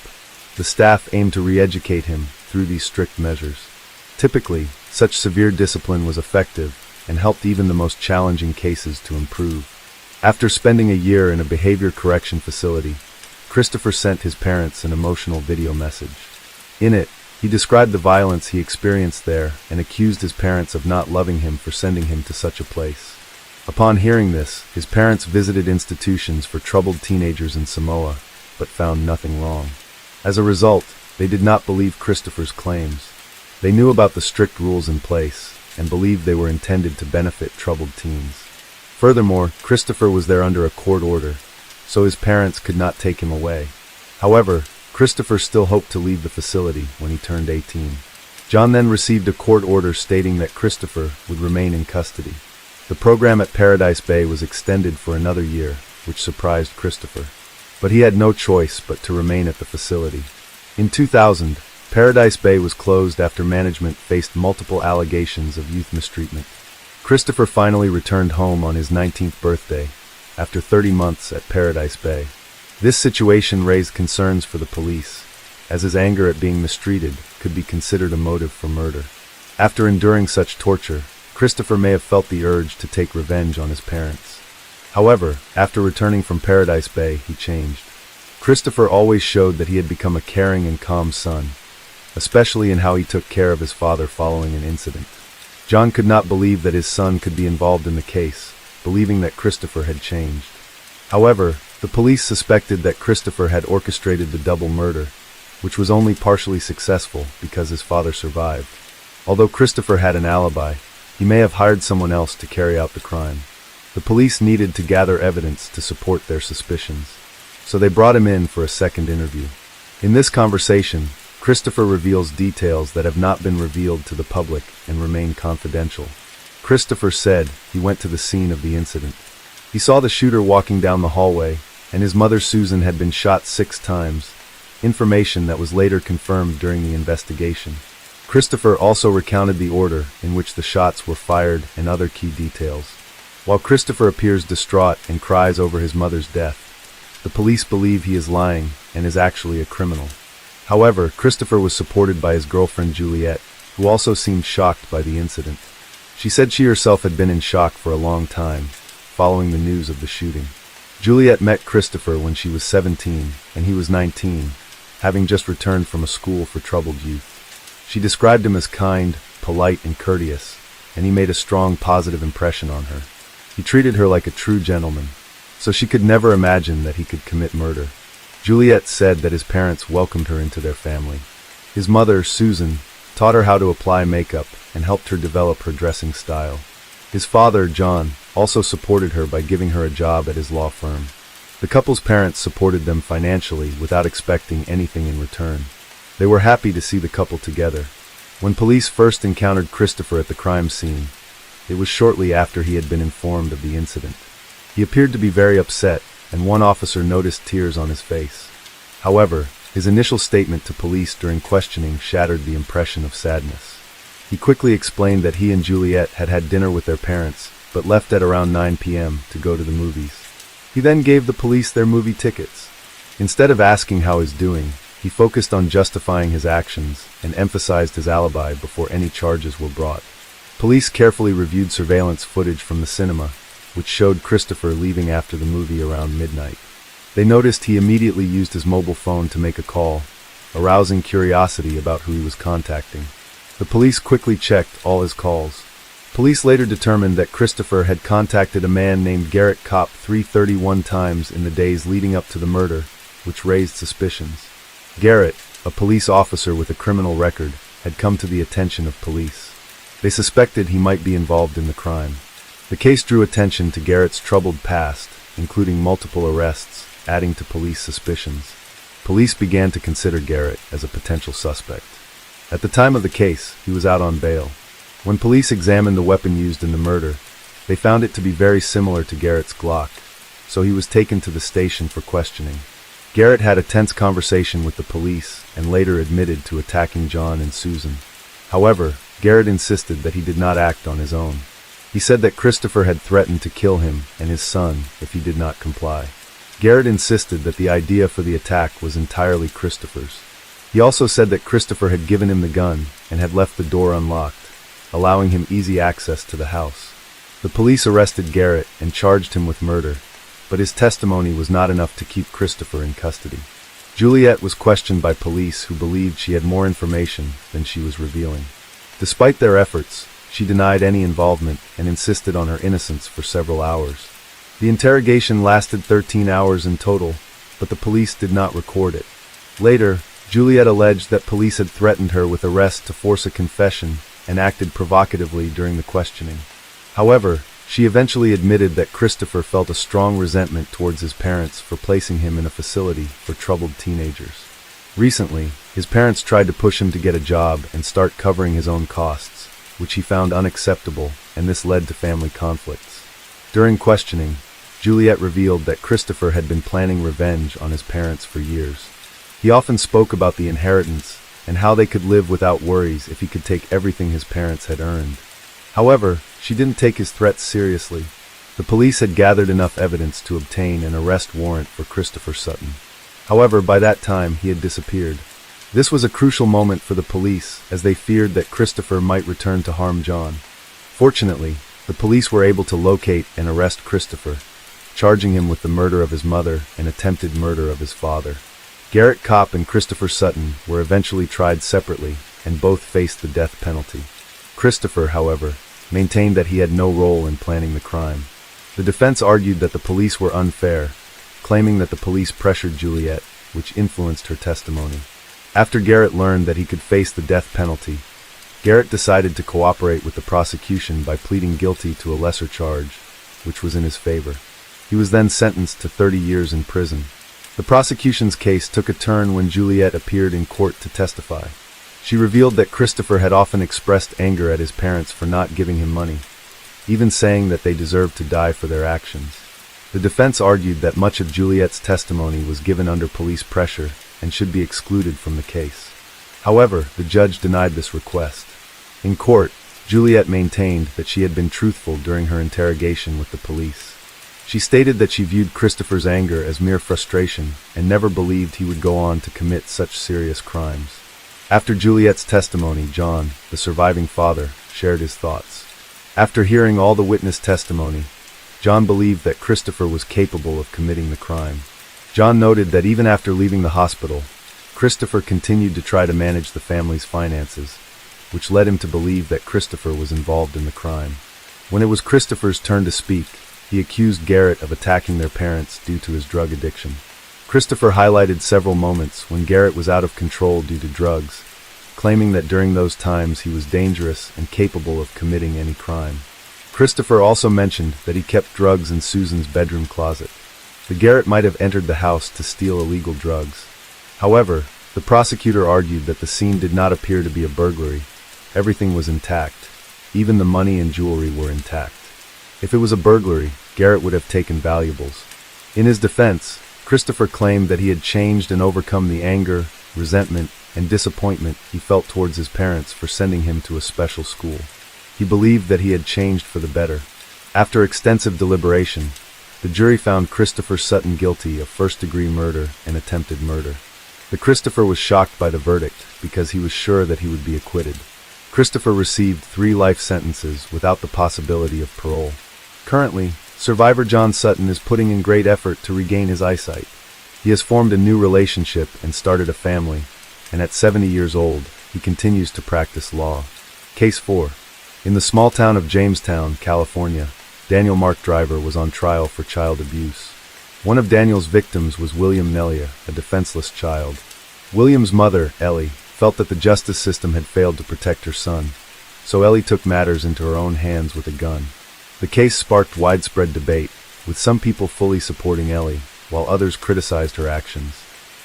The staff aimed to re-educate him through these strict measures. Typically, such severe discipline was effective and helped even the most challenging cases to improve. After spending a year in a behavior correction facility, Christopher sent his parents an emotional video message. In it, he described the violence he experienced there and accused his parents of not loving him for sending him to such a place. Upon hearing this, his parents visited institutions for troubled teenagers in Samoa, but found nothing wrong. As a result, they did not believe Christopher's claims. They knew about the strict rules in place and believed they were intended to benefit troubled teens. Furthermore, Christopher was there under a court order, so his parents could not take him away. However, Christopher still hoped to leave the facility when he turned 18. John then received a court order stating that Christopher would remain in custody. The program at Paradise Bay was extended for another year, which surprised Christopher. But he had no choice but to remain at the facility. In 2000, Paradise Bay was closed after management faced multiple allegations of youth mistreatment. Christopher finally returned home on his 19th birthday, after 30 months at Paradise Bay. This situation raised concerns for the police, as his anger at being mistreated could be considered a motive for murder. After enduring such torture, Christopher may have felt the urge to take revenge on his parents. However, after returning from Paradise Bay, he changed. Christopher always showed that he had become a caring and calm son, especially in how he took care of his father following an incident. John could not believe that his son could be involved in the case, believing that Christopher had changed. However, the police suspected that Christopher had orchestrated the double murder, which was only partially successful because his father survived. Although Christopher had an alibi, he may have hired someone else to carry out the crime. The police needed to gather evidence to support their suspicions, so they brought him in for a second interview. In this conversation, Christopher reveals details that have not been revealed to the public and remain confidential. Christopher said he went to the scene of the incident. He saw the shooter walking down the hallway, and his mother Susan had been shot 6 times, information that was later confirmed during the investigation. Christopher also recounted the order in which the shots were fired and other key details. While Christopher appears distraught and cries over his mother's death, the police believe he is lying and is actually a criminal. However, Christopher was supported by his girlfriend Juliet, who also seemed shocked by the incident. She said she herself had been in shock for a long time, following the news of the shooting. Juliet met Christopher when she was 17 and he was 19, having just returned from a school for troubled youth. She described him as kind, polite, and courteous, and he made a strong positive impression on her. He treated her like a true gentleman, so she could never imagine that he could commit murder. Juliet said that his parents welcomed her into their family. His mother, Susan, taught her how to apply makeup and helped her develop her dressing style. His father, John, also supported her by giving her a job at his law firm. The couple's parents supported them financially without expecting anything in return. They were happy to see the couple together. When police first encountered Christopher at the crime scene, it was shortly after he had been informed of the incident. He appeared to be very upset, and one officer noticed tears on his face. However, his initial statement to police during questioning shattered the impression of sadness. He quickly explained that he and Juliet had had dinner with their parents, but left at around 9 p.m. to go to the movies. He then gave the police their movie tickets. Instead of asking how he's doing, he focused on justifying his actions and emphasized his alibi before any charges were brought. Police carefully reviewed surveillance footage from the cinema, which showed Christopher leaving after the movie around midnight. They noticed he immediately used his mobile phone to make a call, arousing curiosity about who he was contacting. The police quickly checked all his calls. Police later determined that Christopher had contacted a man named Garrett Kopp 331 times in the days leading up to the murder, which raised suspicions. Garrett, a police officer with a criminal record, had come to the attention of police. They suspected he might be involved in the crime. The case drew attention to Garrett's troubled past, including multiple arrests, adding to police suspicions. Police began to consider Garrett as a potential suspect. At the time of the case, he was out on bail. When police examined the weapon used in the murder, they found it to be very similar to Garrett's Glock, so he was taken to the station for questioning. Garrett had a tense conversation with the police and later admitted to attacking John and Susan. However, Garrett insisted that he did not act on his own. He said that Christopher had threatened to kill him and his son if he did not comply. Garrett insisted that the idea for the attack was entirely Christopher's. He also said that Christopher had given him the gun and had left the door unlocked, allowing him easy access to the house. The police arrested Garrett and charged him with murder, but his testimony was not enough to keep Christopher in custody. Juliet was questioned by police who believed she had more information than she was revealing. Despite their efforts, she denied any involvement and insisted on her innocence for several hours. The interrogation lasted 13 hours in total, but the police did not record it. Later, Juliet alleged that police had threatened her with arrest to force a confession and acted provocatively during the questioning. However, she eventually admitted that Christopher felt a strong resentment towards his parents for placing him in a facility for troubled teenagers. Recently, his parents tried to push him to get a job and start covering his own costs, which he found unacceptable, and this led to family conflicts. During questioning, Juliet revealed that Christopher had been planning revenge on his parents for years. He often spoke about the inheritance and how they could live without worries if he could take everything his parents had earned. However, she didn't take his threats seriously. The police had gathered enough evidence to obtain an arrest warrant for Christopher Sutton. However, by that time, he had disappeared. This was a crucial moment for the police, as they feared that Christopher might return to harm John. Fortunately, the police were able to locate and arrest Christopher, charging him with the murder of his mother and attempted murder of his father. Garrett Kopp and Christopher Sutton were eventually tried separately, and both faced the death penalty. Christopher, however, maintained that he had no role in planning the crime. The defense argued that the police were unfair, claiming that the police pressured Juliet, which influenced her testimony. After Garrett learned that he could face the death penalty, Garrett decided to cooperate with the prosecution by pleading guilty to a lesser charge, which was in his favor. He was then sentenced to 30 years in prison. The prosecution's case took a turn when Juliet appeared in court to testify. She revealed that Christopher had often expressed anger at his parents for not giving him money, even saying that they deserved to die for their actions. The defense argued that much of Juliet's testimony was given under police pressure and should be excluded from the case. However, the judge denied this request. In court, Juliet maintained that she had been truthful during her interrogation with the police. She stated that she viewed Christopher's anger as mere frustration and never believed he would go on to commit such serious crimes. After Juliet's testimony, John, the surviving father, shared his thoughts. After hearing all the witness testimony, John believed that Christopher was capable of committing the crime. John noted that even after leaving the hospital, Christopher continued to try to manage the family's finances, which led him to believe that Christopher was involved in the crime. When it was Christopher's turn to speak, he accused Garrett of attacking their parents due to his drug addiction. Christopher highlighted several moments when Garrett was out of control due to drugs, claiming that during those times he was dangerous and capable of committing any crime. Christopher also mentioned that he kept drugs in Susan's bedroom closet. The Garrett might have entered the house to steal illegal drugs. However, the prosecutor argued that the scene did not appear to be a burglary. Everything was intact. Even the money and jewelry were intact. If it was a burglary, Garrett would have taken valuables. In his defense, Christopher claimed that he had changed and overcome the anger, resentment, and disappointment he felt towards his parents for sending him to a special school. He believed that he had changed for the better. After extensive deliberation, the jury found Christopher Sutton guilty of first-degree murder and attempted murder. Christopher was shocked by the verdict because he was sure that he would be acquitted. Christopher received 3 life sentences without the possibility of parole. Currently, survivor John Sutton is putting in great effort to regain his eyesight. He has formed a new relationship and started a family, and at 70 years old, he continues to practice law. Case 4. In the small town of Jamestown, California, Daniel Mark Driver was on trial for child abuse. One of Daniel's victims was William Nelia, a defenseless child. William's mother, Ellie, felt that the justice system had failed to protect her son, so Ellie took matters into her own hands with a gun. The case sparked widespread debate, with some people fully supporting Ellie, while others criticized her actions.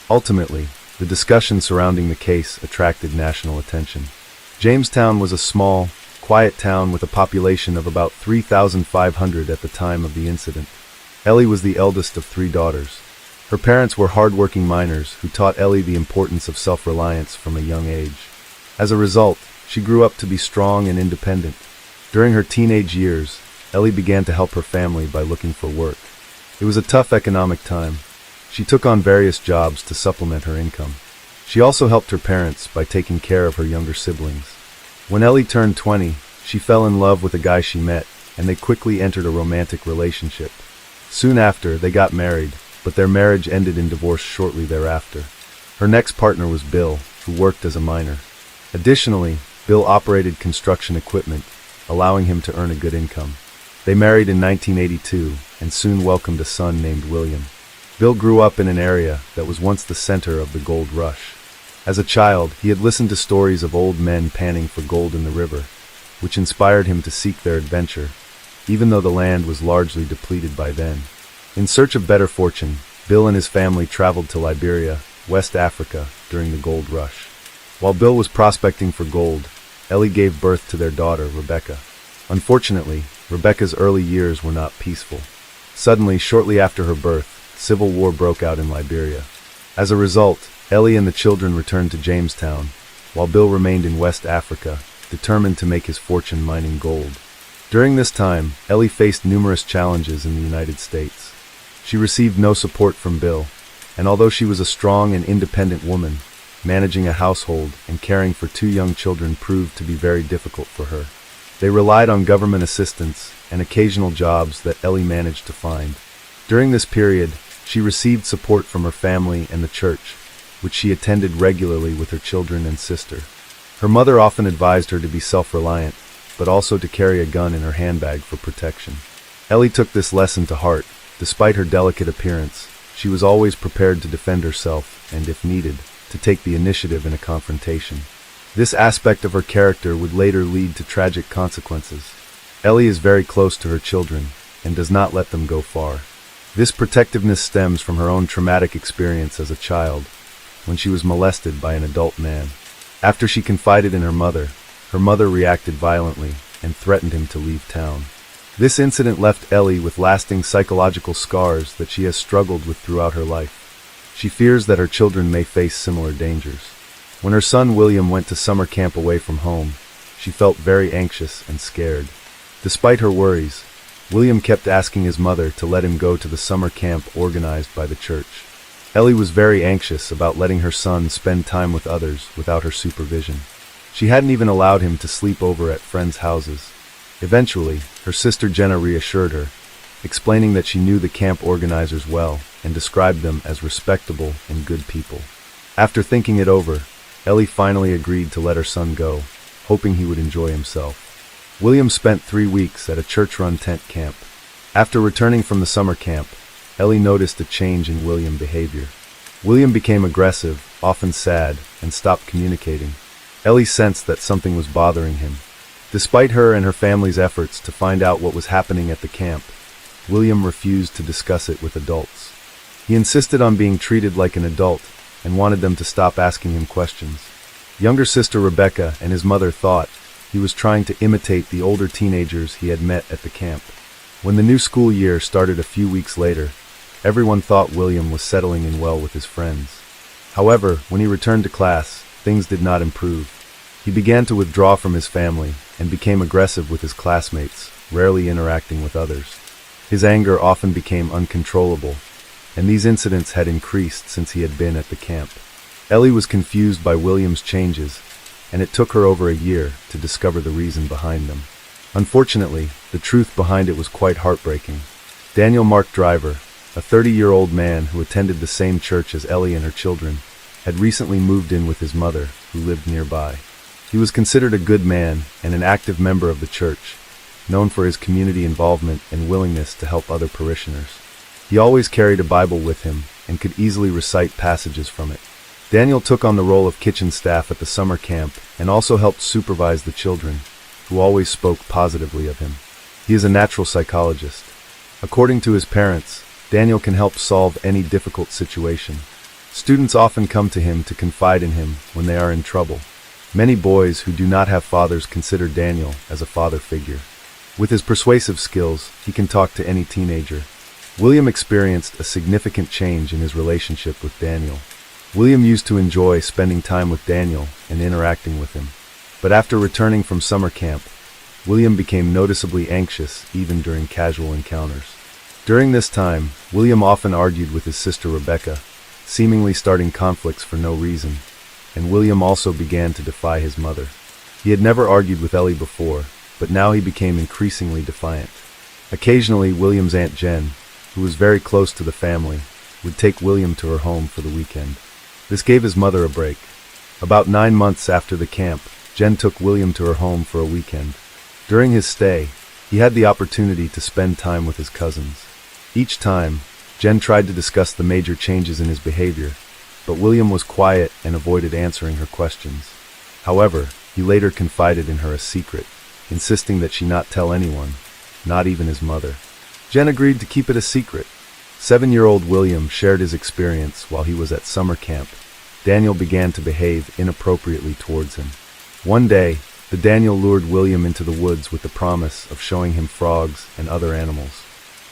Ultimately, the discussion surrounding the case attracted national attention. Jamestown was a small, quiet town with a population of about 3,500 at the time of the incident. Ellie was the eldest of 3 daughters. Her parents were hard-working miners who taught Ellie the importance of self-reliance from a young age. As a result, she grew up to be strong and independent. During her teenage years, Ellie began to help her family by looking for work. It was a tough economic time. She took on various jobs to supplement her income. She also helped her parents by taking care of her younger siblings. When Ellie turned 20, she fell in love with a guy she met, and they quickly entered a romantic relationship. Soon after, they got married, but their marriage ended in divorce shortly thereafter. Her next partner was Bill, who worked as a miner. Additionally, Bill operated construction equipment, allowing him to earn a good income. They married in 1982 and soon welcomed a son named William. Bill grew up in an area that was once the center of the gold rush. As a child, he had listened to stories of old men panning for gold in the river, which inspired him to seek their adventure, even though the land was largely depleted by then. In search of better fortune, Bill and his family traveled to Liberia, West Africa, during the gold rush. While Bill was prospecting for gold, Ellie gave birth to their daughter, Rebecca. Unfortunately, Rebecca's early years were not peaceful. Suddenly, shortly after her birth, civil war broke out in Liberia. As a result, Ellie and the children returned to Jamestown, while Bill remained in West Africa, determined to make his fortune mining gold. During this time, Ellie faced numerous challenges in the United States. She received no support from Bill, and although she was a strong and independent woman, managing a household and caring for 2 young children proved to be very difficult for her. They relied on government assistance and occasional jobs that Ellie managed to find. During this period, she received support from her family and the church, which she attended regularly with her children and sister. Her mother often advised her to be self-reliant, but also to carry a gun in her handbag for protection. Ellie took this lesson to heart. Despite her delicate appearance, she was always prepared to defend herself and, if needed, to take the initiative in a confrontation. This aspect of her character would later lead to tragic consequences. Ellie is very close to her children and does not let them go far. This protectiveness stems from her own traumatic experience as a child, when she was molested by an adult man. After she confided in her mother reacted violently and threatened him to leave town. This incident left Ellie with lasting psychological scars that she has struggled with throughout her life. She fears that her children may face similar dangers. When her son William went to summer camp away from home, she felt very anxious and scared. Despite her worries, William kept asking his mother to let him go to the summer camp organized by the church. Ellie was very anxious about letting her son spend time with others without her supervision. She hadn't even allowed him to sleep over at friends' houses. Eventually, her sister Jenna reassured her, explaining that she knew the camp organizers well and described them as respectable and good people. After thinking it over, Ellie finally agreed to let her son go, hoping he would enjoy himself. William spent 3 weeks at a church-run tent camp. After returning from the summer camp, Ellie noticed a change in William's behavior. William became aggressive, often sad, and stopped communicating. Ellie sensed that something was bothering him. Despite her and her family's efforts to find out what was happening at the camp, William refused to discuss it with adults. He insisted on being treated like an adult and wanted them to stop asking him questions. Younger sister Rebecca and his mother thought he was trying to imitate the older teenagers he had met at the camp. When the new school year started a few weeks later, everyone thought William was settling in well with his friends. However, when he returned to class, things did not improve. He began to withdraw from his family and became aggressive with his classmates, rarely interacting with others. His anger often became uncontrollable, and these incidents had increased since he had been at the camp. Ellie was confused by William's changes, and it took her over a year to discover the reason behind them. Unfortunately, the truth behind it was quite heartbreaking. Daniel Mark Driver, a 30-year-old man who attended the same church as Ellie and her children, had recently moved in with his mother, who lived nearby. He was considered a good man and an active member of the church, known for his community involvement and willingness to help other parishioners. He always carried a Bible with him and could easily recite passages from it. Daniel took on the role of kitchen staff at the summer camp and also helped supervise the children, who always spoke positively of him. He is a natural psychologist. According to his parents, Daniel can help solve any difficult situation. Students often come to him to confide in him when they are in trouble. Many boys who do not have fathers consider Daniel as a father figure. With his persuasive skills, he can talk to any teenager. William experienced a significant change in his relationship with Daniel. William used to enjoy spending time with Daniel and interacting with him. But after returning from summer camp, William became noticeably anxious even during casual encounters. During this time, William often argued with his sister Rebecca, seemingly starting conflicts for no reason, and William also began to defy his mother. He had never argued with Ellie before, but now he became increasingly defiant. Occasionally, William's Aunt Jen, who was very close to the family, would take William to her home for the weekend. This gave his mother a break. About 9 months after the camp, Jen took William to her home for a weekend. During his stay, he had the opportunity to spend time with his cousins. Each time, Jen tried to discuss the major changes in his behavior, but William was quiet and avoided answering her questions. However, he later confided in her a secret, insisting that she not tell anyone, not even his mother. Jen agreed to keep it a secret. 7-year-old William shared his experience while he was at summer camp. Daniel began to behave inappropriately towards him. One day, the Daniel lured William into the woods with the promise of showing him frogs and other animals.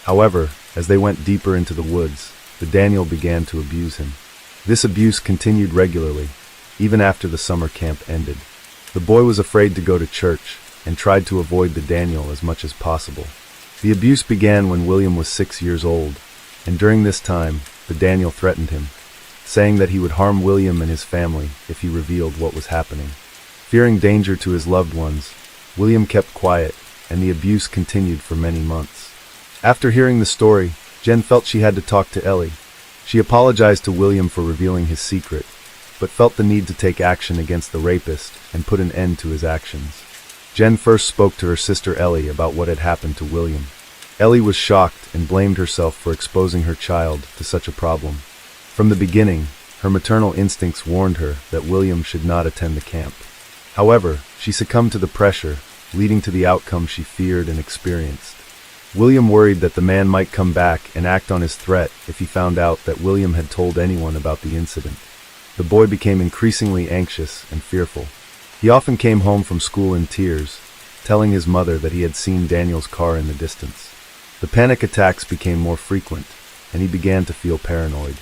However, as they went deeper into the woods, the Daniel began to abuse him. This abuse continued regularly, even after the summer camp ended. The boy was afraid to go to church and tried to avoid the Daniel as much as possible. The abuse began when William was 6 years old, and during this time, the Daniel threatened him, saying that he would harm William and his family if he revealed what was happening. Fearing danger to his loved ones, William kept quiet, and the abuse continued for many months. After hearing the story, Jen felt she had to talk to Ellie. She apologized to William for revealing his secret, but felt the need to take action against the rapist and put an end to his actions. Jen first spoke to her sister Ellie about what had happened to William. Ellie was shocked and blamed herself for exposing her child to such a problem. From the beginning, her maternal instincts warned her that William should not attend the camp. However, she succumbed to the pressure, leading to the outcome she feared and experienced. William worried that the man might come back and act on his threat if he found out that William had told anyone about the incident. The boy became increasingly anxious and fearful. He often came home from school in tears, telling his mother that he had seen Daniel's car in the distance. The panic attacks became more frequent, and he began to feel paranoid.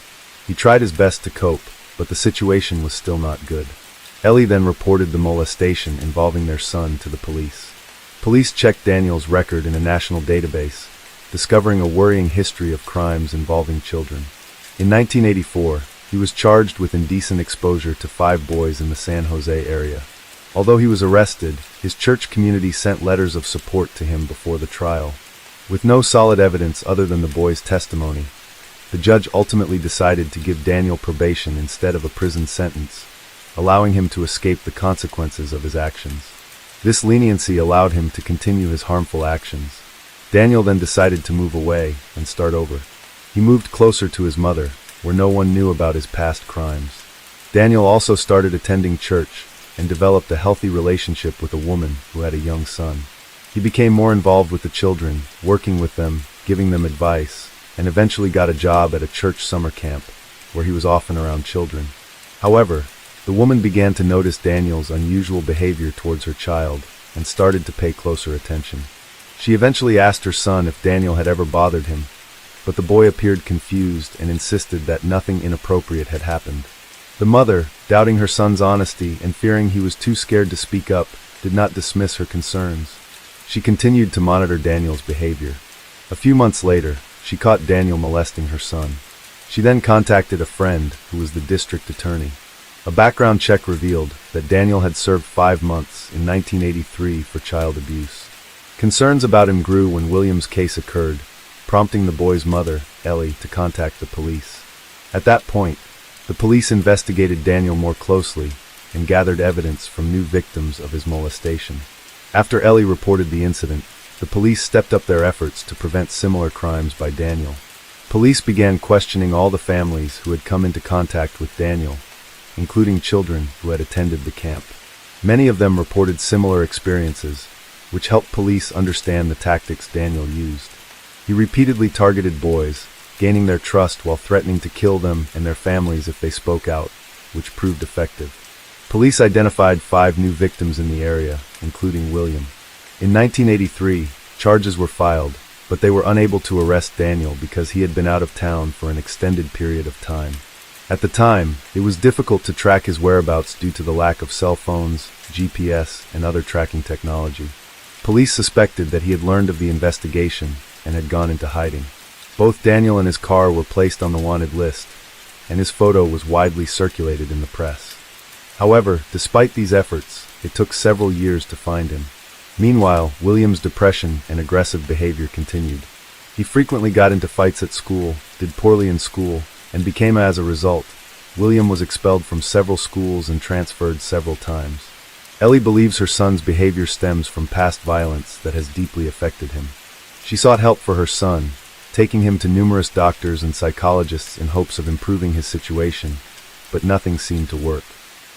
He tried his best to cope, but the situation was still not good. Ellie then reported the molestation involving their son to the police. Police checked Daniel's record in a national database, discovering a worrying history of crimes involving children. In 1984, he was charged with indecent exposure to 5 boys in the San Jose area. Although he was arrested, his church community sent letters of support to him before the trial. With no solid evidence other than the boys' testimony, the judge ultimately decided to give Daniel probation instead of a prison sentence, allowing him to escape the consequences of his actions. This leniency allowed him to continue his harmful actions. Daniel then decided to move away and start over. He moved closer to his mother, where no one knew about his past crimes. Daniel also started attending church and developed a healthy relationship with a woman who had a young son. He became more involved with the children, working with them, giving them advice, and eventually got a job at a church summer camp, where he was often around children. However, the woman began to notice Daniel's unusual behavior towards her child and started to pay closer attention. She eventually asked her son if Daniel had ever bothered him, but the boy appeared confused and insisted that nothing inappropriate had happened. The mother, doubting her son's honesty and fearing he was too scared to speak up, did not dismiss her concerns. She continued to monitor Daniel's behavior. A few months later, she caught Daniel molesting her son. She then contacted a friend who was the district attorney. A background check revealed that Daniel had served 5 months in 1983 for child abuse. Concerns about him grew when William's case occurred, prompting the boy's mother, Ellie, to contact the police. At that point, the police investigated Daniel more closely and gathered evidence from new victims of his molestation. After Ellie reported the incident, the police stepped up their efforts to prevent similar crimes by Daniel. Police began questioning all the families who had come into contact with Daniel, including children who had attended the camp. Many of them reported similar experiences, which helped police understand the tactics Daniel used. He repeatedly targeted boys, gaining their trust while threatening to kill them and their families if they spoke out, which proved effective. Police identified 5 new victims in the area, including William. In 1983, charges were filed, but they were unable to arrest Daniel because he had been out of town for an extended period of time. At the time, it was difficult to track his whereabouts due to the lack of cell phones, GPS, and other tracking technology. Police suspected that he had learned of the investigation and had gone into hiding. Both Daniel and his car were placed on the wanted list, and his photo was widely circulated in the press. However, despite these efforts, it took several years to find him. Meanwhile, William's depression and aggressive behavior continued. He frequently got into fights at school, did poorly in school, and became, as a result, William was expelled from several schools and transferred several times. Ellie believes her son's behavior stems from past violence that has deeply affected him. She sought help for her son, taking him to numerous doctors and psychologists in hopes of improving his situation, but nothing seemed to work.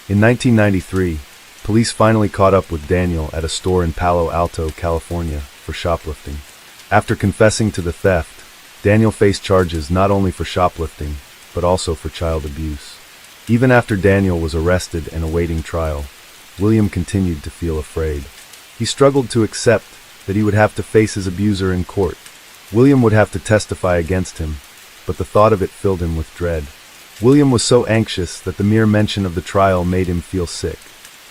In 1993, police finally caught up with Daniel at a store in Palo Alto, California, for shoplifting. After confessing to the theft, Daniel faced charges not only for shoplifting, but also for child abuse. Even after Daniel was arrested and awaiting trial, William continued to feel afraid. He struggled to accept that he would have to face his abuser in court. William would have to testify against him, but the thought of it filled him with dread. William was so anxious that the mere mention of the trial made him feel sick.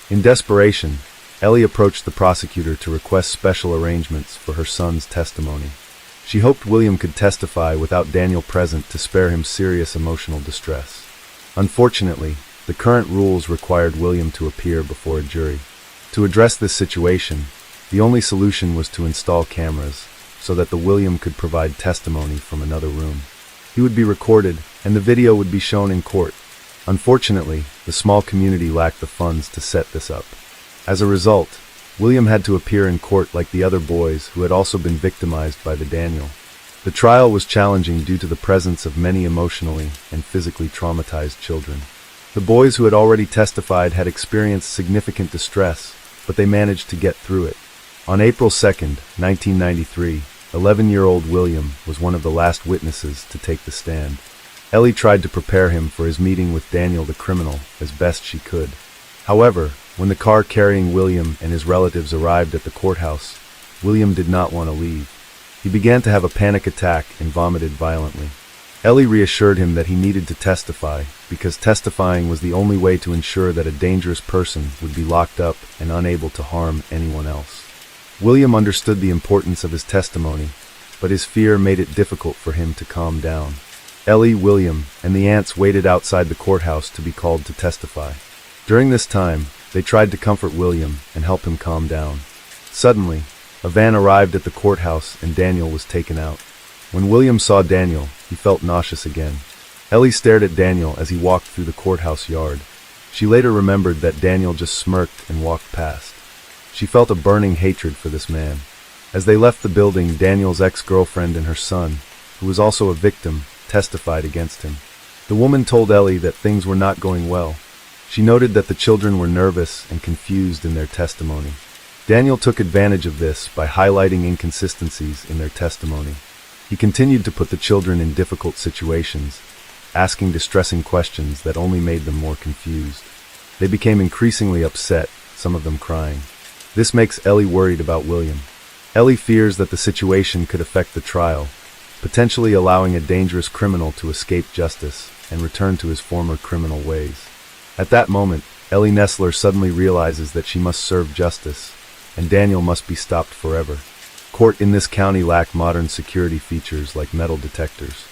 In desperation, Ellie approached the prosecutor to request special arrangements for her son's testimony. She hoped William could testify without Daniel present to spare him serious emotional distress. Unfortunately, the current rules required William to appear before a jury. To address this situation, the only solution was to install cameras, so that the William could provide testimony from another room. He would be recorded, and the video would be shown in court. Unfortunately, the small community lacked the funds to set this up. As a result, William had to appear in court like the other boys who had also been victimized by the Daniel. The trial was challenging due to the presence of many emotionally and physically traumatized children. The boys who had already testified had experienced significant distress, but they managed to get through it. On April 2, 1993, 11-year-old William was one of the last witnesses to take the stand. Ellie tried to prepare him for his meeting with Daniel the criminal as best she could. However, when the car carrying William and his relatives arrived at the courthouse, William did not want to leave. He began to have a panic attack and vomited violently. Ellie reassured him that he needed to testify, because testifying was the only way to ensure that a dangerous person would be locked up and unable to harm anyone else. William understood the importance of his testimony, but his fear made it difficult for him to calm down. Ellie, William, and the aunts waited outside the courthouse to be called to testify. During this time, they tried to comfort William and help him calm down. Suddenly, a van arrived at the courthouse and Daniel was taken out. When William saw Daniel, he felt nauseous again. Ellie stared at Daniel as he walked through the courthouse yard. She later remembered that Daniel just smirked and walked past. She felt a burning hatred for this man. As they left the building, Daniel's ex-girlfriend and her son, who was also a victim, testified against him. The woman told Ellie that things were not going well. She noted that the children were nervous and confused in their testimony. Daniel took advantage of this by highlighting inconsistencies in their testimony. He continued to put the children in difficult situations, asking distressing questions that only made them more confused. They became increasingly upset, some of them crying. This makes Ellie worried about William. Ellie fears that the situation could affect the trial, potentially allowing a dangerous criminal to escape justice and return to his former criminal ways. At that moment, Ellie Nessler suddenly realizes that she must serve justice, and Daniel must be stopped forever. Court in this county lack modern security features like metal detectors.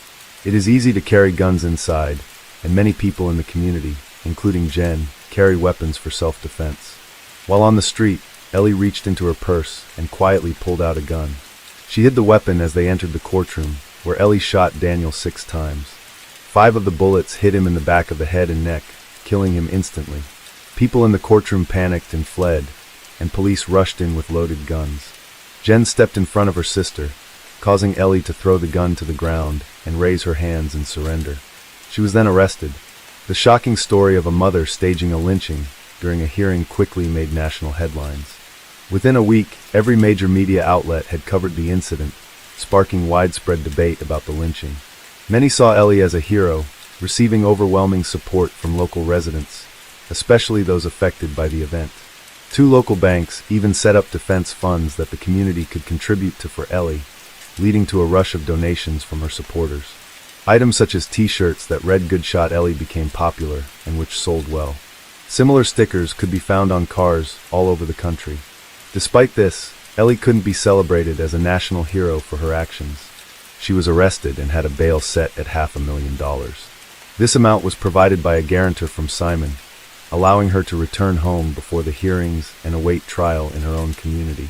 It is easy to carry guns inside, and many people in the community, including Jen, carry weapons for self-defense. While on the street, Ellie reached into her purse and quietly pulled out a gun. She hid the weapon as they entered the courtroom, where Ellie shot Daniel 6 times. 5 of the bullets hit him in the back of the head and neck, killing him instantly. People in the courtroom panicked and fled, and police rushed in with loaded guns. Jen stepped in front of her sister, causing Ellie to throw the gun to the ground and raise her hands in surrender. She was then arrested. The shocking story of a mother staging a lynching during a hearing quickly made national headlines. Within a week, every major media outlet had covered the incident, sparking widespread debate about the lynching. Many saw Ellie as a hero, receiving overwhelming support from local residents, especially those affected by the event. 2 local banks even set up defense funds that the community could contribute to for Ellie, leading to a rush of donations from her supporters. Items such as t-shirts that read "Good Shot Ellie" became popular and which sold well. Similar stickers could be found on cars all over the country. Despite this, Ellie couldn't be celebrated as a national hero for her actions. She was arrested and had a bail set at $500,000. This amount was provided by a guarantor from Simon, allowing her to return home before the hearings and await trial in her own community.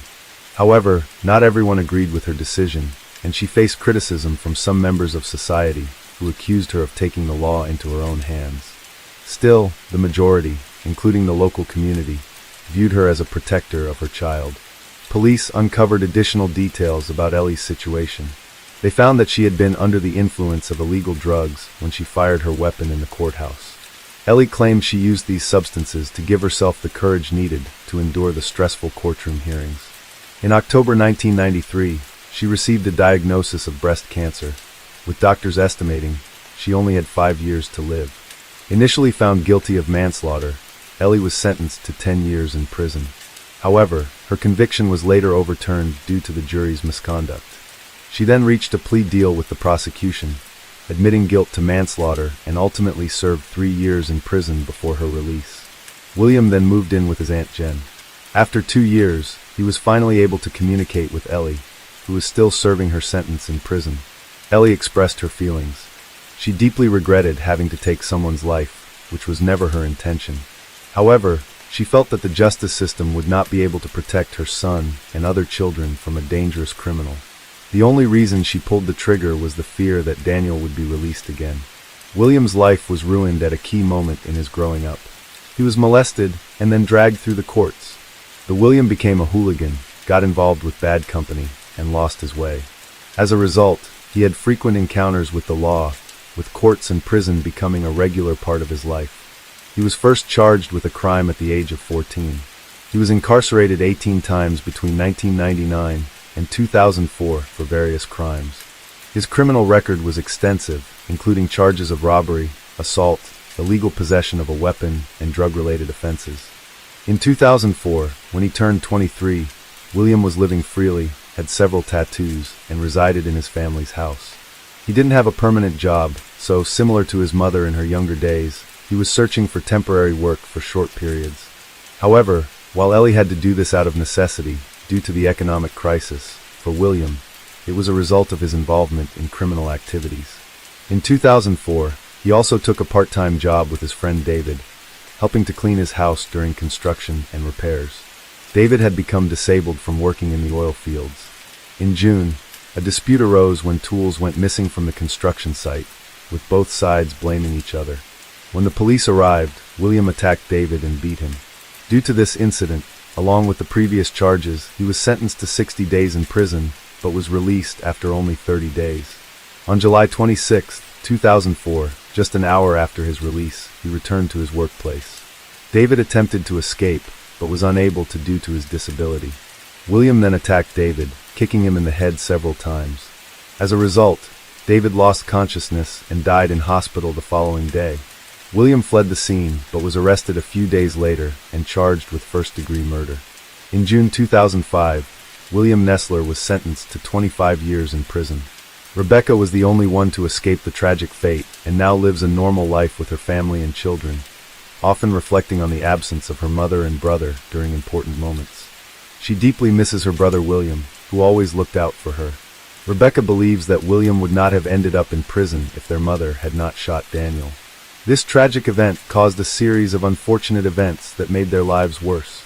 However, not everyone agreed with her decision, and she faced criticism from some members of society who accused her of taking the law into her own hands. Still, the majority, including the local community, viewed her as a protector of her child. Police uncovered additional details about Ellie's situation. They found that she had been under the influence of illegal drugs when she fired her weapon in the courthouse. Ellie claimed she used these substances to give herself the courage needed to endure the stressful courtroom hearings. In October 1993, she received a diagnosis of breast cancer, with doctors estimating she only had 5 years to live. Initially found guilty of manslaughter, Ellie was sentenced to 10 years in prison. However, her conviction was later overturned due to the jury's misconduct. She then reached a plea deal with the prosecution, admitting guilt to manslaughter, and ultimately served 3 years in prison before her release. William then moved in with his Aunt Jen. After 2 years, he was finally able to communicate with Ellie, who was still serving her sentence in prison. Ellie expressed her feelings. She deeply regretted having to take someone's life, which was never her intention. However, she felt that the justice system would not be able to protect her son and other children from a dangerous criminal. The only reason she pulled the trigger was the fear that Daniel would be released again. William's life was ruined at a key moment in his growing up. He was molested and then dragged through the courts. William became a hooligan, got involved with bad company, and lost his way. As a result, he had frequent encounters with the law, with courts and prison becoming a regular part of his life. He was first charged with a crime at the age of 14. He was incarcerated 18 times between 1999 and 2004 for various crimes. His criminal record was extensive, including charges of robbery, assault, illegal possession of a weapon, and drug-related offenses. In 2004, when he turned 23, William was living freely, had several tattoos, and resided in his family's house. He didn't have a permanent job, so, similar to his mother in her younger days, he was searching for temporary work for short periods. However, while Ellie had to do this out of necessity, due to the economic crisis, for William, it was a result of his involvement in criminal activities. In 2004, he also took a part-time job with his friend David, helping to clean his house during construction and repairs. David had become disabled from working in the oil fields. In June, a dispute arose when tools went missing from the construction site, with both sides blaming each other. When the police arrived, William attacked David and beat him. Due to this incident, along with the previous charges, he was sentenced to 60 days in prison, but was released after only 30 days. On July 26, 2004, just an hour after his release, he returned to his workplace. David attempted to escape, but was unable to due to his disability. William then attacked David, kicking him in the head several times. As a result, David lost consciousness and died in hospital the following day. William fled the scene, but was arrested a few days later and charged with first-degree murder. In June 2005, William Nessler was sentenced to 25 years in prison. Rebecca was the only one to escape the tragic fate and now lives a normal life with her family and children, often reflecting on the absence of her mother and brother during important moments. She deeply misses her brother William, who always looked out for her. Rebecca believes that William would not have ended up in prison if their mother had not shot Daniel. This tragic event caused a series of unfortunate events that made their lives worse.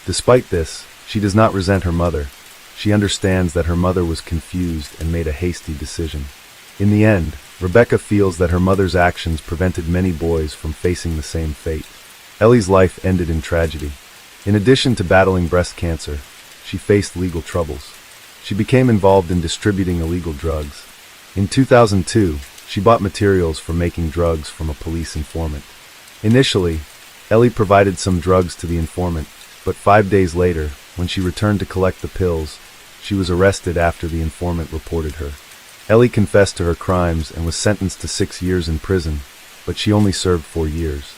Despite this, she does not resent her mother. She understands that her mother was confused and made a hasty decision. In the end, Rebecca feels that her mother's actions prevented many boys from facing the same fate. Ellie's life ended in tragedy. In addition to battling breast cancer, she faced legal troubles. She became involved in distributing illegal drugs. In 2002, she bought materials for making drugs from a police informant. Initially, Ellie provided some drugs to the informant, but 5 days later, when she returned to collect the pills, she was arrested after the informant reported her. Ellie confessed to her crimes and was sentenced to 6 years in prison, but she only served 4 years.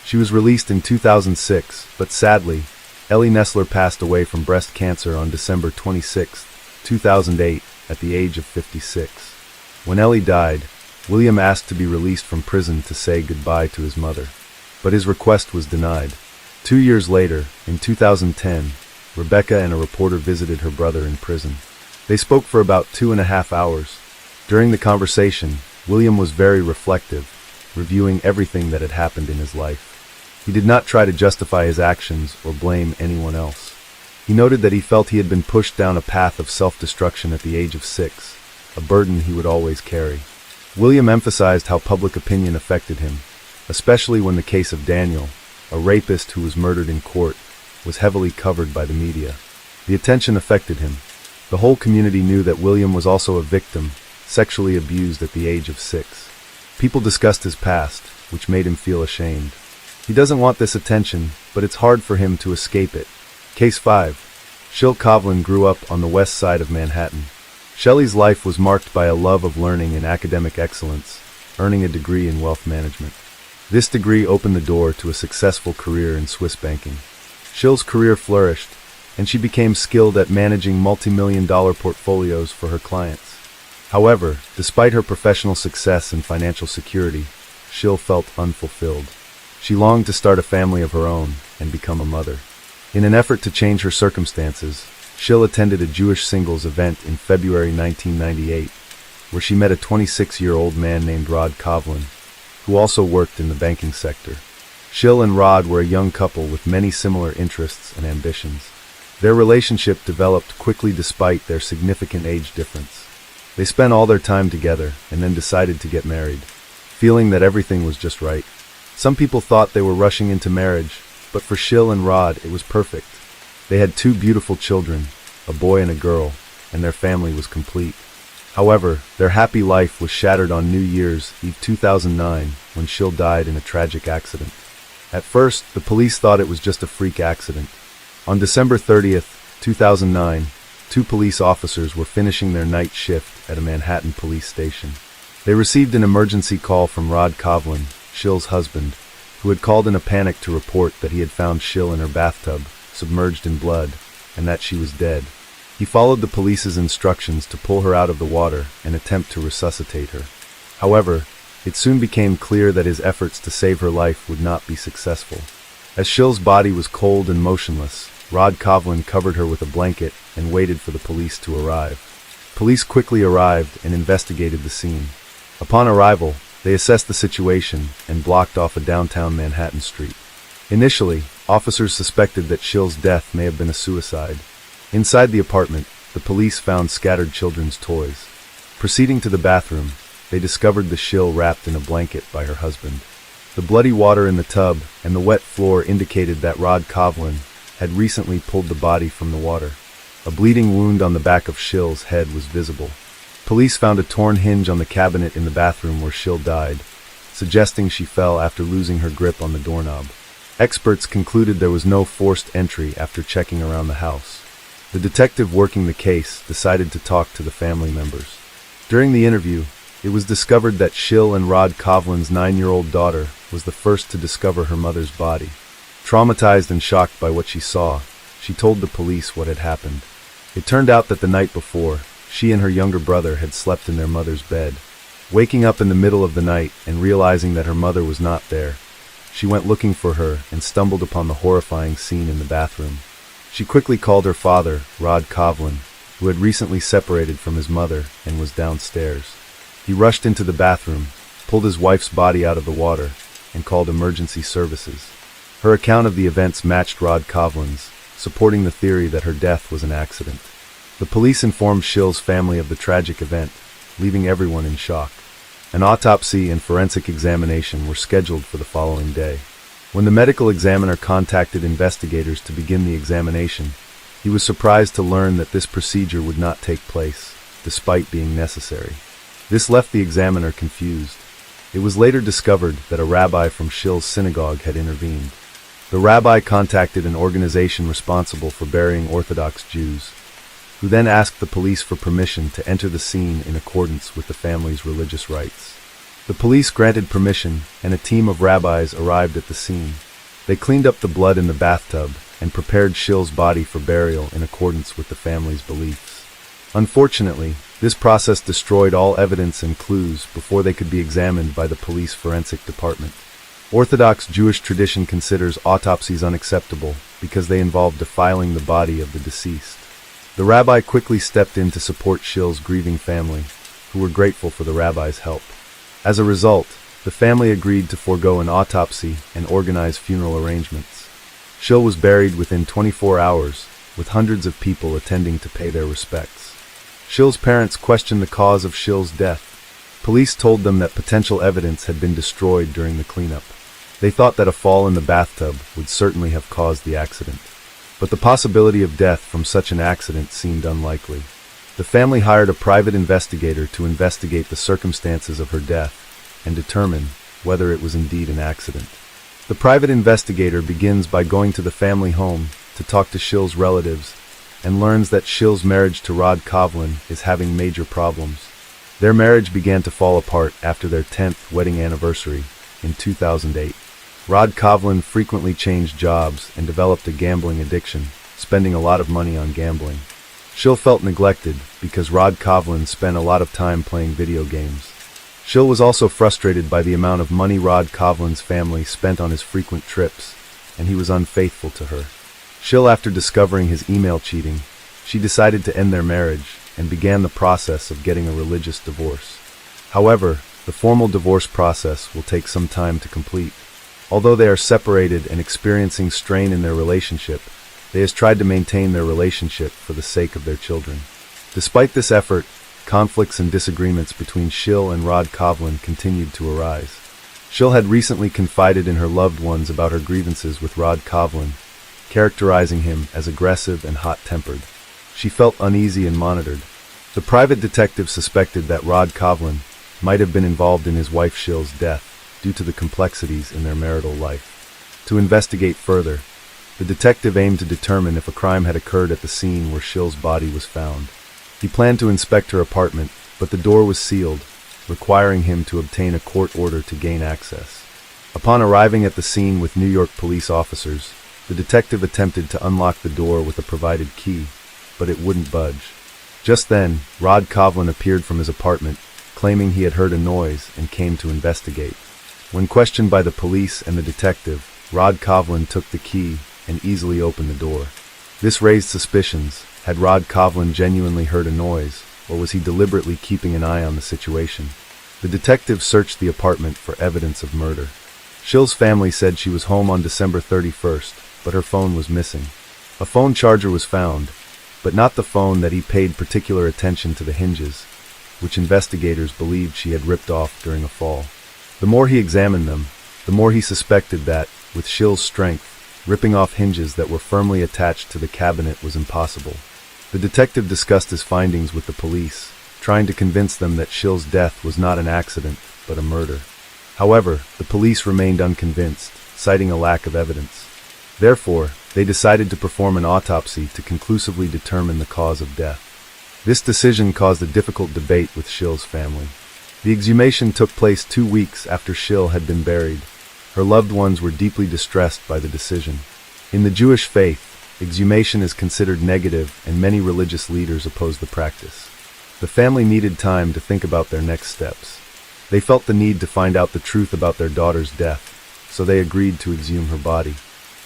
She was released in 2006, but sadly, Ellie Nessler passed away from breast cancer on December 26, 2008, at the age of 56. When Ellie died, William asked to be released from prison to say goodbye to his mother, but his request was denied. 2 years later, in 2010, Rebecca and a reporter visited her brother in prison. They spoke for about 2.5 hours. During the conversation, William was very reflective, reviewing everything that had happened in his life. He did not try to justify his actions or blame anyone else. He noted that he felt he had been pushed down a path of self-destruction at the age of 6, a burden he would always carry. William emphasized how public opinion affected him, especially when the case of Daniel, a rapist who was murdered in court, was heavily covered by the media. The attention affected him. The whole community knew that William was also a victim, sexually abused at the age of 6. People discussed his past, which made him feel ashamed. He doesn't want this attention, but it's hard for him to escape it. Case 5. Shil Kovlin grew up on the west side of Manhattan. Shelley's life was marked by a love of learning and academic excellence, earning a degree in wealth management. This degree opened the door to a successful career in Swiss banking. Shil's career flourished, and she became skilled at managing multi-million-dollar portfolios for her clients. However, despite her professional success and financial security, Shil felt unfulfilled. She longed to start a family of her own and become a mother. In an effort to change her circumstances, Shil attended a Jewish singles event in February 1998, where she met a 26-year-old man named Rod Kovlin, who also worked in the banking sector. Shil and Rod were a young couple with many similar interests and ambitions. Their relationship developed quickly despite their significant age difference. They spent all their time together and then decided to get married, feeling that everything was just right. Some people thought they were rushing into marriage, but for Shil and Rod it was perfect. They had 2 beautiful children, a boy and a girl, and their family was complete. However, their happy life was shattered on New Year's Eve 2009 when Shil died in a tragic accident. At first, the police thought it was just a freak accident. On December 30th, 2009, 2 police officers were finishing their night shift at a Manhattan police station. They received an emergency call from Rod Kovlin, Shil's husband, who had called in a panic to report that he had found Shil in her bathtub, submerged in blood, and that she was dead. He followed the police's instructions to pull her out of the water and attempt to resuscitate her. However, it soon became clear that his efforts to save her life would not be successful. As Shil's body was cold and motionless, Rod Kovlin covered her with a blanket and waited for the police to arrive. Police quickly arrived and investigated the scene. Upon arrival, they assessed the situation and blocked off a downtown Manhattan street. Initially, officers suspected that Shil's death may have been a suicide. Inside the apartment, the police found scattered children's toys. Proceeding to the bathroom, they discovered the Shil wrapped in a blanket by her husband. The bloody water in the tub and the wet floor indicated that Rod Kovlin had recently pulled the body from the water. A bleeding wound on the back of Shil's head was visible. Police found a torn hinge on the cabinet in the bathroom where Shil died, suggesting she fell after losing her grip on the doorknob. Experts concluded there was no forced entry after checking around the house. The detective working the case decided to talk to the family members. During the interview, it was discovered that Shil and Rod Kovlin's 9-year-old daughter was the first to discover her mother's body. Traumatized and shocked by what she saw, she told the police what had happened. It turned out that the night before, she and her younger brother had slept in their mother's bed. Waking up in the middle of the night and realizing that her mother was not there, she went looking for her and stumbled upon the horrifying scene in the bathroom. She quickly called her father, Rod Kovlin, who had recently separated from his mother and was downstairs. He rushed into the bathroom, pulled his wife's body out of the water, and called emergency services. Her account of the events matched Rod Kovlin's, supporting the theory that her death was an accident. The police informed Shil's family of the tragic event, leaving everyone in shock. An autopsy and forensic examination were scheduled for the following day. When the medical examiner contacted investigators to begin the examination, he was surprised to learn that this procedure would not take place, despite being necessary. This left the examiner confused. It was later discovered that a rabbi from Shil's synagogue had intervened. The rabbi contacted an organization responsible for burying Orthodox Jews, who then asked the police for permission to enter the scene in accordance with the family's religious rites. The police granted permission, and a team of rabbis arrived at the scene. They cleaned up the blood in the bathtub and prepared Shil's body for burial in accordance with the family's beliefs. Unfortunately, This process destroyed all evidence and clues before they could be examined by the police forensic department. Orthodox Jewish tradition considers autopsies unacceptable because they involve defiling the body of the deceased. The rabbi quickly stepped in to support Shil's grieving family, who were grateful for the rabbi's help. As a result, the family agreed to forego an autopsy and organize funeral arrangements. Shil was buried within 24 hours, with hundreds of people attending to pay their respects. Shil's parents questioned the cause of Shil's death. Police told them that potential evidence had been destroyed during the cleanup. They thought that a fall in the bathtub would certainly have caused the accident. But the possibility of death from such an accident seemed unlikely. The family hired a private investigator to investigate the circumstances of her death and determine whether it was indeed an accident. The private investigator begins by going to the family home to talk to Shil's relatives and learns that Shil's marriage to Rod Kovlin is having major problems. Their marriage began to fall apart after their 10th wedding anniversary in 2008. Rod Kovlin frequently changed jobs and developed a gambling addiction, spending a lot of money on gambling. Shil felt neglected because Rod Kovlin spent a lot of time playing video games. Shil was also frustrated by the amount of money Rod Kovlin's family spent on his frequent trips, and he was unfaithful to her. Shil, after discovering his email cheating, she decided to end their marriage and began the process of getting a religious divorce. However, the formal divorce process will take some time to complete. Although they are separated and experiencing strain in their relationship, they have tried to maintain their relationship for the sake of their children. Despite this effort, conflicts and disagreements between Shil and Rod Kovlin continued to arise. Shil had recently confided in her loved ones about her grievances with Rod Kovlin, characterizing him as aggressive and hot-tempered. She felt uneasy and monitored. The private detective suspected that Rod Kovlin might have been involved in his wife Shil's death due to the complexities in their marital life. To investigate further, the detective aimed to determine if a crime had occurred at the scene where Shil's body was found. He planned to inspect her apartment, but the door was sealed, requiring him to obtain a court order to gain access. Upon arriving at the scene with New York police officers, the detective attempted to unlock the door with a provided key, but it wouldn't budge. Just then, Rod Kovlin appeared from his apartment, claiming he had heard a noise and came to investigate. When questioned by the police and the detective, Rod Kovlin took the key and easily opened the door. This raised suspicions. Had Rod Kovlin genuinely heard a noise, or was he deliberately keeping an eye on the situation? The detective searched the apartment for evidence of murder. Shil's family said she was home on December 31st, but her phone was missing. A phone charger was found, but not the phone that he paid particular attention to the hinges, which investigators believed she had ripped off during a fall. The more he examined them, the more he suspected that, with Shil's strength, ripping off hinges that were firmly attached to the cabinet was impossible. The detective discussed his findings with the police, trying to convince them that Shil's death was not an accident, but a murder. However, the police remained unconvinced, citing a lack of evidence. Therefore, they decided to perform an autopsy to conclusively determine the cause of death. This decision caused a difficult debate with Shil's family. The exhumation took place 2 weeks after Shil had been buried. Her loved ones were deeply distressed by the decision. In the Jewish faith, exhumation is considered negative and many religious leaders oppose the practice. The family needed time to think about their next steps. They felt the need to find out the truth about their daughter's death, so they agreed to exhume her body.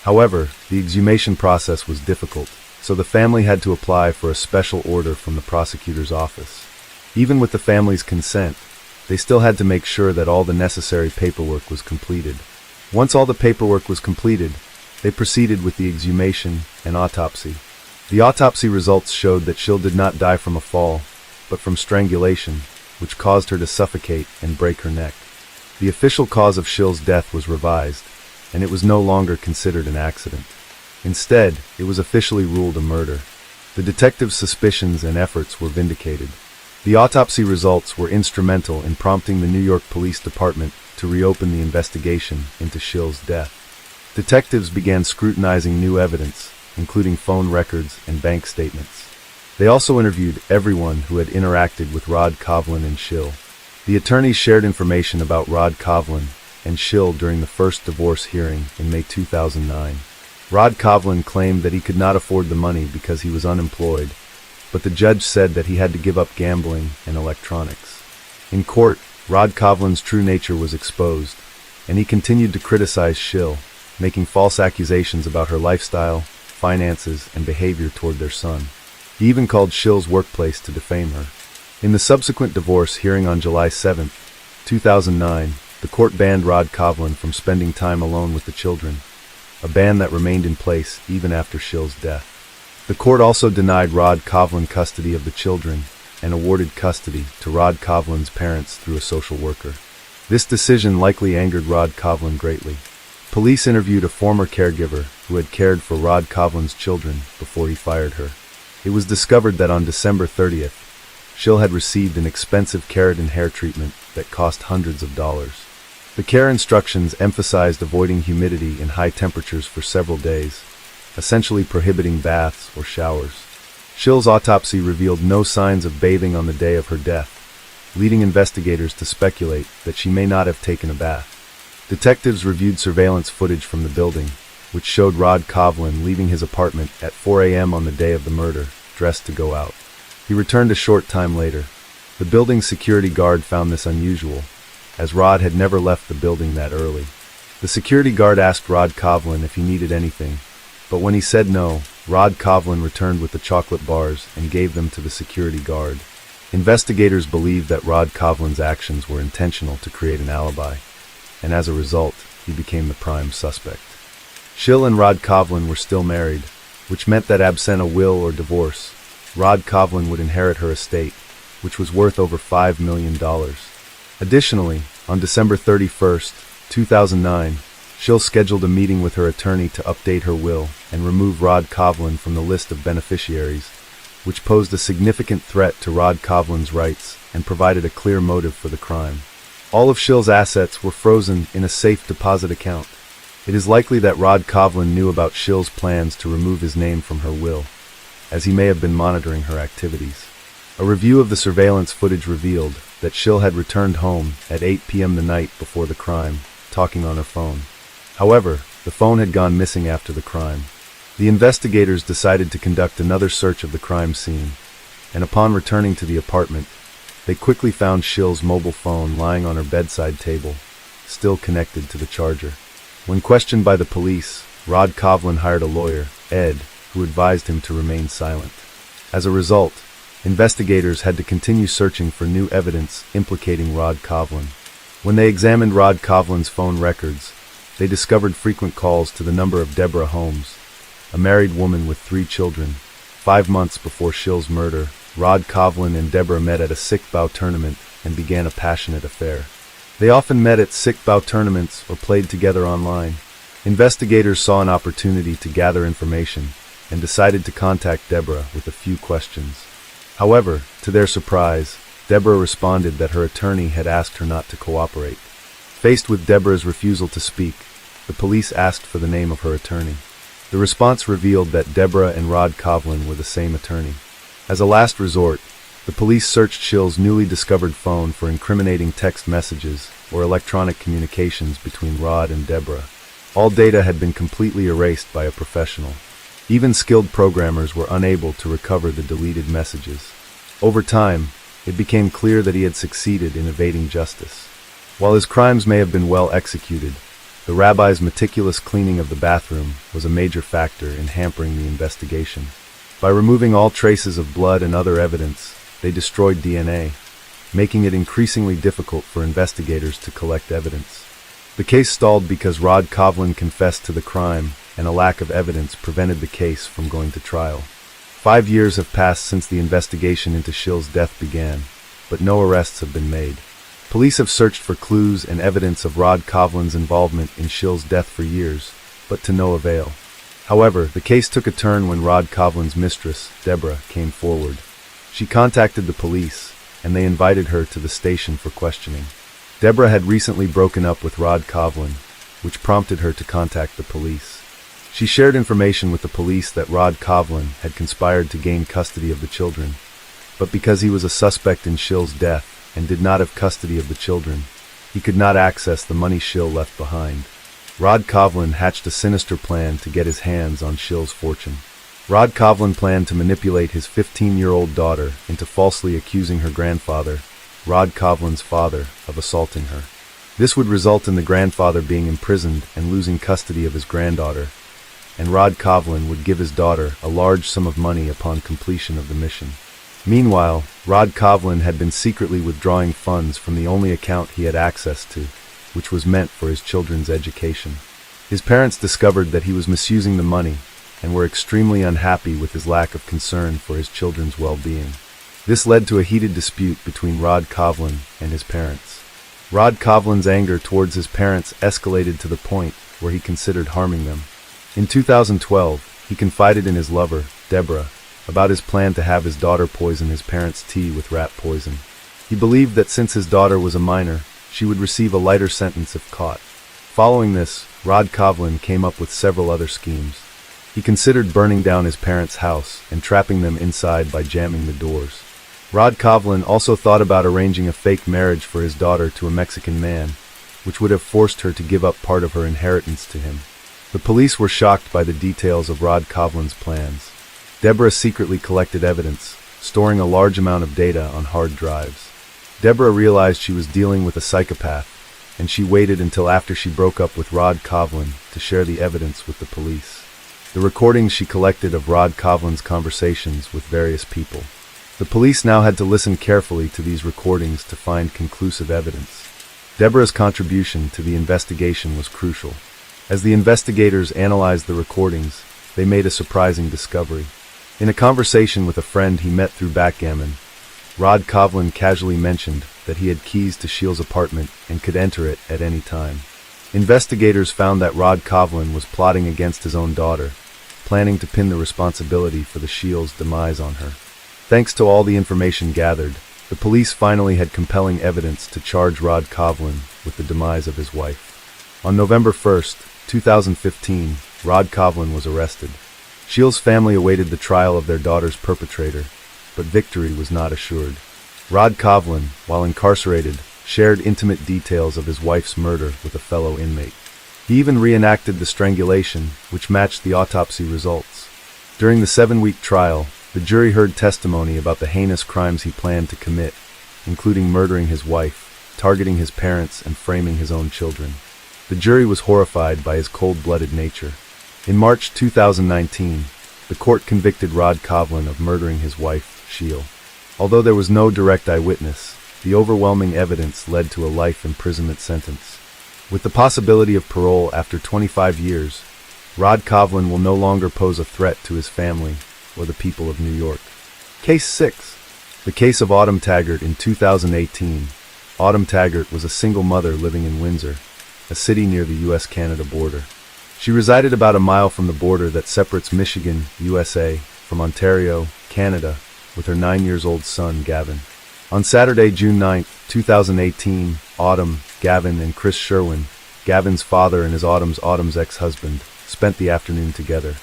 However, the exhumation process was difficult, so the family had to apply for a special order from the prosecutor's office. Even with the family's consent, they still had to make sure that all the necessary paperwork was completed. Once all the paperwork was completed, they proceeded with the exhumation and autopsy. The autopsy results showed that Shil did not die from a fall, but from strangulation, which caused her to suffocate and break her neck. The official cause of Shil's death was revised, and it was no longer considered an accident. Instead, it was officially ruled a murder. The detective's suspicions and efforts were vindicated. The autopsy results were instrumental in prompting the New York Police Department to reopen the investigation into Shil's death. Detectives began scrutinizing new evidence, including phone records and bank statements. They also interviewed everyone who had interacted with Rod Kovlin and Shil. The attorneys shared information about Rod Kovlin and Shil during the first divorce hearing in May 2009. Rod Kovlin claimed that he could not afford the money because he was unemployed, but the judge said that he had to give up gambling and electronics. In court, Rod Kovlin's true nature was exposed, and he continued to criticize Schill, making false accusations about her lifestyle, finances, and behavior toward their son. He even called Schill's workplace to defame her. In the subsequent divorce hearing on July 7, 2009, the court banned Rod Kovlin from spending time alone with the children, a ban that remained in place even after Schill's death. The court also denied Rod Kovlin custody of the children and awarded custody to Rod Kovlin's parents through a social worker. This decision likely angered Rod Kovlin greatly. Police interviewed a former caregiver who had cared for Rod Kovlin's children before he fired her. It was discovered that on December 30th, Schill had received an expensive keratin hair treatment that cost hundreds of dollars. The care instructions emphasized avoiding humidity and high temperatures for several days, essentially prohibiting baths or showers. Schill's autopsy revealed no signs of bathing on the day of her death, leading investigators to speculate that she may not have taken a bath. Detectives reviewed surveillance footage from the building, which showed Rod Kovlin leaving his apartment at 4 a.m. on the day of the murder, dressed to go out. He returned a short time later. The building's security guard found this unusual, as Rod had never left the building that early. The security guard asked Rod Kovlin if he needed anything, but when he said no, Rod Kovlin returned with the chocolate bars and gave them to the security guard. Investigators believed that Rod Kovlin's actions were intentional to create an alibi, and as a result, he became the prime suspect. Schill and Rod Kovlin were still married, which meant that absent a will or divorce, Rod Kovlin would inherit her estate, which was worth over $5 million. Additionally, on December 31, 2009, Schill scheduled a meeting with her attorney to update her will and remove Rod Kovlin from the list of beneficiaries, which posed a significant threat to Rod Kovlin's rights and provided a clear motive for the crime. All of Schill's assets were frozen in a safe deposit account. It is likely that Rod Kovlin knew about Schill's plans to remove his name from her will, as he may have been monitoring her activities. A review of the surveillance footage revealed that Schill had returned home at 8 p.m. the night before the crime, talking on her phone. However, the phone had gone missing after the crime. The investigators decided to conduct another search of the crime scene, and upon returning to the apartment, they quickly found Schill's mobile phone lying on her bedside table, still connected to the charger. When questioned by the police, Rod Kovlin hired a lawyer, Ed, who advised him to remain silent. As a result, investigators had to continue searching for new evidence implicating Rod Kovlin. When they examined Rod Kovlin's phone records, they discovered frequent calls to the number of Deborah Holmes, a married woman with 3 children. 5 months before Schill's murder, Rod Kovlin and Deborah met at a Sickbau tournament and began a passionate affair. They often met at Sickbau tournaments or played together online. Investigators saw an opportunity to gather information and decided to contact Deborah with a few questions. However, to their surprise, Deborah responded that her attorney had asked her not to cooperate. Faced with Deborah's refusal to speak, the police asked for the name of her attorney. The response revealed that Deborah and Rod Kovlin were the same attorney. As a last resort, the police searched Schill's newly discovered phone for incriminating text messages or electronic communications between Rod and Deborah. All data had been completely erased by a professional. Even skilled programmers were unable to recover the deleted messages. Over time, it became clear that he had succeeded in evading justice. While his crimes may have been well executed, the rabbi's meticulous cleaning of the bathroom was a major factor in hampering the investigation. By removing all traces of blood and other evidence, they destroyed DNA, making it increasingly difficult for investigators to collect evidence. The case stalled because Rod Kovlin confessed to the crime, and a lack of evidence prevented the case from going to trial. 5 years have passed since the investigation into Schill's death began, but no arrests have been made. Police have searched for clues and evidence of Rod Kovlin's involvement in Schill's death for years, but to no avail. However, the case took a turn when Rod Kovlin's mistress, Deborah, came forward. She contacted the police, and they invited her to the station for questioning. Deborah had recently broken up with Rod Kovlin, which prompted her to contact the police. She shared information with the police that Rod Kovlin had conspired to gain custody of the children, but because he was a suspect in Schill's death and did not have custody of the children, he could not access the money Schill left behind. Rod Kovlin hatched a sinister plan to get his hands on Schill's fortune. Rod Kovlin planned to manipulate his 15-year-old daughter into falsely accusing her grandfather, Rod Kovlin's father, of assaulting her. This would result in the grandfather being imprisoned and losing custody of his granddaughter, and Rod Kovlin would give his daughter a large sum of money upon completion of the mission. Meanwhile, Rod Kovlin had been secretly withdrawing funds from the only account he had access to, which was meant for his children's education. His parents discovered that he was misusing the money and were extremely unhappy with his lack of concern for his children's well-being. This led to a heated dispute between Rod Kovlin and his parents. Rod Kovlin's anger towards his parents escalated to the point where he considered harming them. In 2012, he confided in his lover, Deborah, about his plan to have his daughter poison his parents' tea with rat poison. He believed that since his daughter was a minor, she would receive a lighter sentence if caught. Following this, Rod Kovlin came up with several other schemes. He considered burning down his parents' house and trapping them inside by jamming the doors. Rod Kovlin also thought about arranging a fake marriage for his daughter to a Mexican man, which would have forced her to give up part of her inheritance to him. The police were shocked by the details of Rod Kovlin's plans. Deborah secretly collected evidence, storing a large amount of data on hard drives. Deborah realized she was dealing with a psychopath, and she waited until after she broke up with Rod Kovlin to share the evidence with the police. The recordings she collected of Rod Kovlin's conversations with various people. The police now had to listen carefully to these recordings to find conclusive evidence. Deborah's contribution to the investigation was crucial. As the investigators analyzed the recordings, they made a surprising discovery. In a conversation with a friend he met through backgammon, Rod Kovlin casually mentioned that he had keys to Shiel's apartment and could enter it at any time. Investigators found that Rod Kovlin was plotting against his own daughter, planning to pin the responsibility for the Shiel's demise on her. Thanks to all the information gathered, the police finally had compelling evidence to charge Rod Kovlin with the demise of his wife. On November 1st, 2015, Rod Kovlin was arrested. Shiel's family awaited the trial of their daughter's perpetrator, but victory was not assured. Rod Kovlin, while incarcerated, shared intimate details of his wife's murder with a fellow inmate. He even reenacted the strangulation, which matched the autopsy results. During the 7-week trial, the jury heard testimony about the heinous crimes he planned to commit, including murdering his wife, targeting his parents, and framing his own children. The jury was horrified by his cold-blooded nature. In March 2019, the court convicted Rod Kovlin of murdering his wife, Shiel. Although there was no direct eyewitness, the overwhelming evidence led to a life imprisonment sentence. With the possibility of parole after 25 years, Rod Kovlin will no longer pose a threat to his family or the people of New York. Case 6. The case of Autumn Taggart in 2018. Autumn Taggart was a single mother living in Windsor, a city near the U.S.-Canada border. She resided about a mile from the border that separates Michigan, USA, from Ontario, Canada, with her 9-year-old son, Gavin. On Saturday, June 9, 2018, Autumn, Gavin, and Chris Sherwin, Gavin's father and Autumn's ex-husband, spent the afternoon together.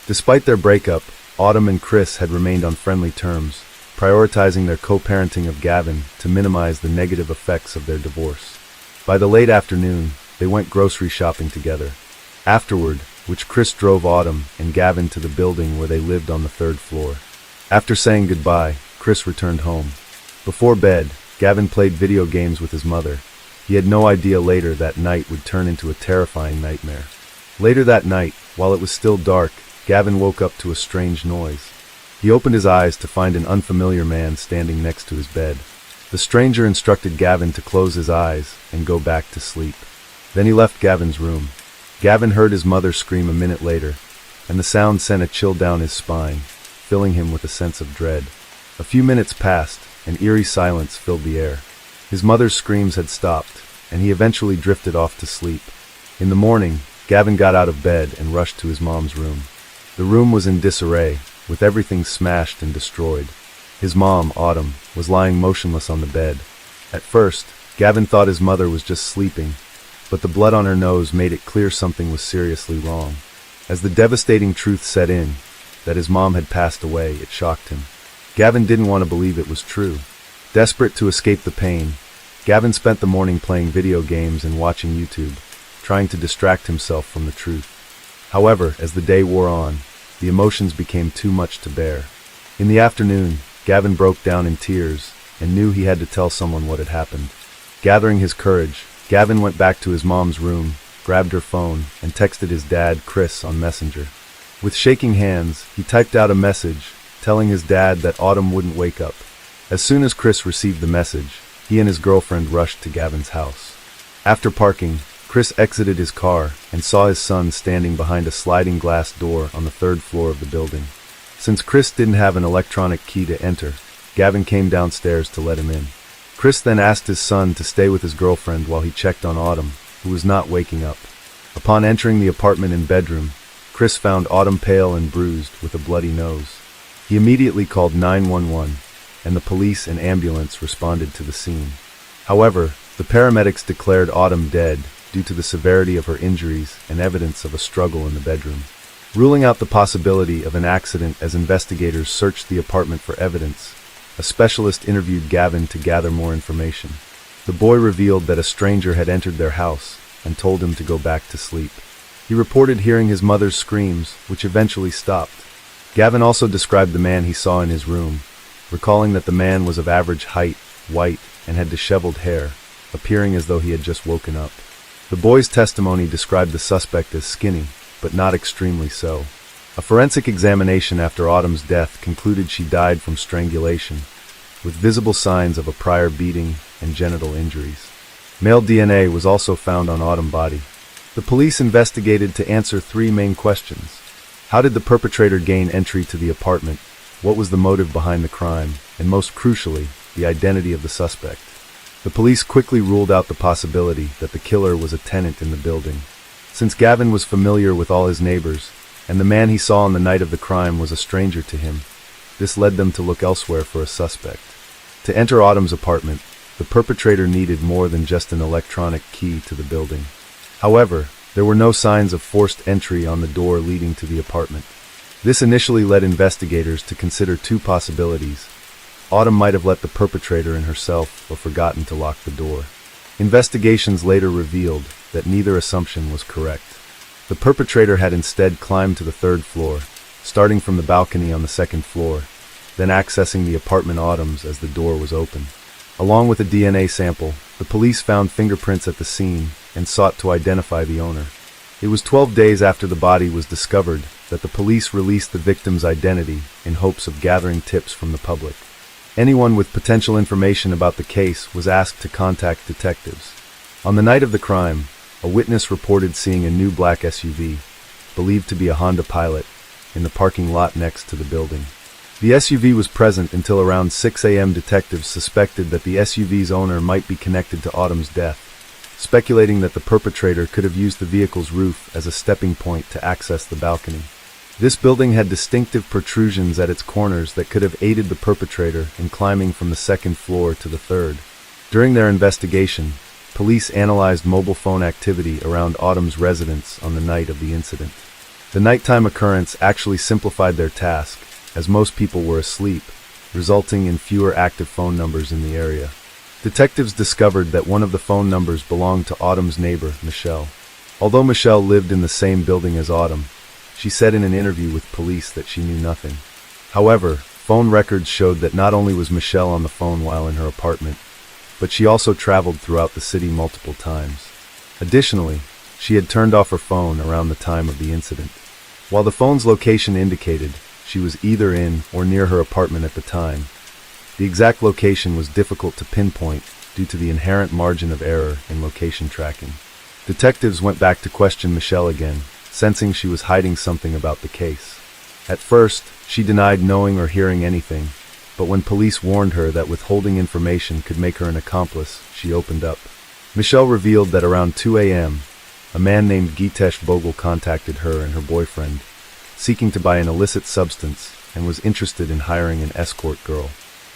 Despite their breakup, Autumn and Chris had remained on friendly terms, prioritizing their co-parenting of Gavin to minimize the negative effects of their divorce. By the late afternoon, they went grocery shopping together. Afterward, which Chris drove Autumn and Gavin to the building where they lived on the 3rd floor. After saying goodbye, Chris returned home. Before bed, Gavin played video games with his mother. He had no idea later that night would turn into a terrifying nightmare. Later that night, while it was still dark, Gavin woke up to a strange noise. He opened his eyes to find an unfamiliar man standing next to his bed. The stranger instructed Gavin to close his eyes and go back to sleep. Then he left Gavin's room. Gavin heard his mother scream a minute later, and the sound sent a chill down his spine, filling him with a sense of dread. A few minutes passed, and eerie silence filled the air. His mother's screams had stopped, and he eventually drifted off to sleep. In the morning, Gavin got out of bed and rushed to his mom's room. The room was in disarray, with everything smashed and destroyed. His mom, Autumn, was lying motionless on the bed. At first, Gavin thought his mother was just sleeping, but the blood on her nose made it clear something was seriously wrong. As the devastating truth set in, that his mom had passed away, it shocked him. Gavin didn't want to believe it was true. Desperate to escape the pain, Gavin spent the morning playing video games and watching YouTube, trying to distract himself from the truth. However, as the day wore on, the emotions became too much to bear. In the afternoon, Gavin broke down in tears and knew he had to tell someone what had happened. Gathering his courage, Gavin went back to his mom's room, grabbed her phone, and texted his dad, Chris, on Messenger. With shaking hands, he typed out a message, telling his dad that Autumn wouldn't wake up. As soon as Chris received the message, he and his girlfriend rushed to Gavin's house. After parking, Chris exited his car and saw his son standing behind a sliding glass door on the third floor of the building. Since Chris didn't have an electronic key to enter, Gavin came downstairs to let him in. Chris then asked his son to stay with his girlfriend while he checked on Autumn, who was not waking up. Upon entering the apartment and bedroom, Chris found Autumn pale and bruised with a bloody nose. He immediately called 911, and the police and ambulance responded to the scene. However, the paramedics declared Autumn dead due to the severity of her injuries and evidence of a struggle in the bedroom. Ruling out the possibility of an accident as investigators searched the apartment for evidence, a specialist interviewed Gavin to gather more information. The boy revealed that a stranger had entered their house and told him to go back to sleep. He reported hearing his mother's screams, which eventually stopped. Gavin also described the man he saw in his room, recalling that the man was of average height, white, and had disheveled hair, appearing as though he had just woken up. The boy's testimony described the suspect as skinny, but not extremely so. A forensic examination after Autumn's death concluded she died from strangulation, with visible signs of a prior beating and genital injuries. Male DNA was also found on Autumn's body. The police investigated to answer three main questions. How did the perpetrator gain entry to the apartment? What was the motive behind the crime? And most crucially, the identity of the suspect. The police quickly ruled out the possibility that the killer was a tenant in the building. Since Gavin was familiar with all his neighbors, and the man he saw on the night of the crime was a stranger to him, this led them to look elsewhere for a suspect. To enter Autumn's apartment, the perpetrator needed more than just an electronic key to the building. However, there were no signs of forced entry on the door leading to the apartment. This initially led investigators to consider two possibilities. Autumn might have let the perpetrator in herself or forgotten to lock the door. Investigations later revealed that neither assumption was correct. The perpetrator had instead climbed to the third floor, starting from the balcony on the second floor, then accessing the apartment Autumn's as the door was open. Along with a DNA sample, the police found fingerprints at the scene and sought to identify the owner. It was 12 days after the body was discovered that the police released the victim's identity in hopes of gathering tips from the public. Anyone with potential information about the case was asked to contact detectives. On the night of the crime, a witness reported seeing a new black SUV, believed to be a Honda Pilot, in the parking lot next to the building. The SUV was present until around 6 a.m. Detectives suspected that the SUV's owner might be connected to Autumn's death, speculating that the perpetrator could have used the vehicle's roof as a stepping point to access the balcony. This building had distinctive protrusions at its corners that could have aided the perpetrator in climbing from the second floor to the third. During their investigation, police analyzed mobile phone activity around Autumn's residence on the night of the incident. The nighttime occurrence actually simplified their task, as most people were asleep, resulting in fewer active phone numbers in the area. Detectives discovered that one of the phone numbers belonged to Autumn's neighbor, Michelle. Although Michelle lived in the same building as Autumn, she said in an interview with police that she knew nothing. However, phone records showed that not only was Michelle on the phone while in her apartment, but she also traveled throughout the city multiple times. Additionally, she had turned off her phone around the time of the incident. While the phone's location indicated she was either in or near her apartment at the time, the exact location was difficult to pinpoint due to the inherent margin of error in location tracking. Detectives went back to question Michelle again, sensing she was hiding something about the case. At first, she denied knowing or hearing anything, but when police warned her that withholding information could make her an accomplice, she opened up. Michelle revealed that around 2 a.m., a man named Gitesh Bogle contacted her and her boyfriend, seeking to buy an illicit substance and was interested in hiring an escort girl.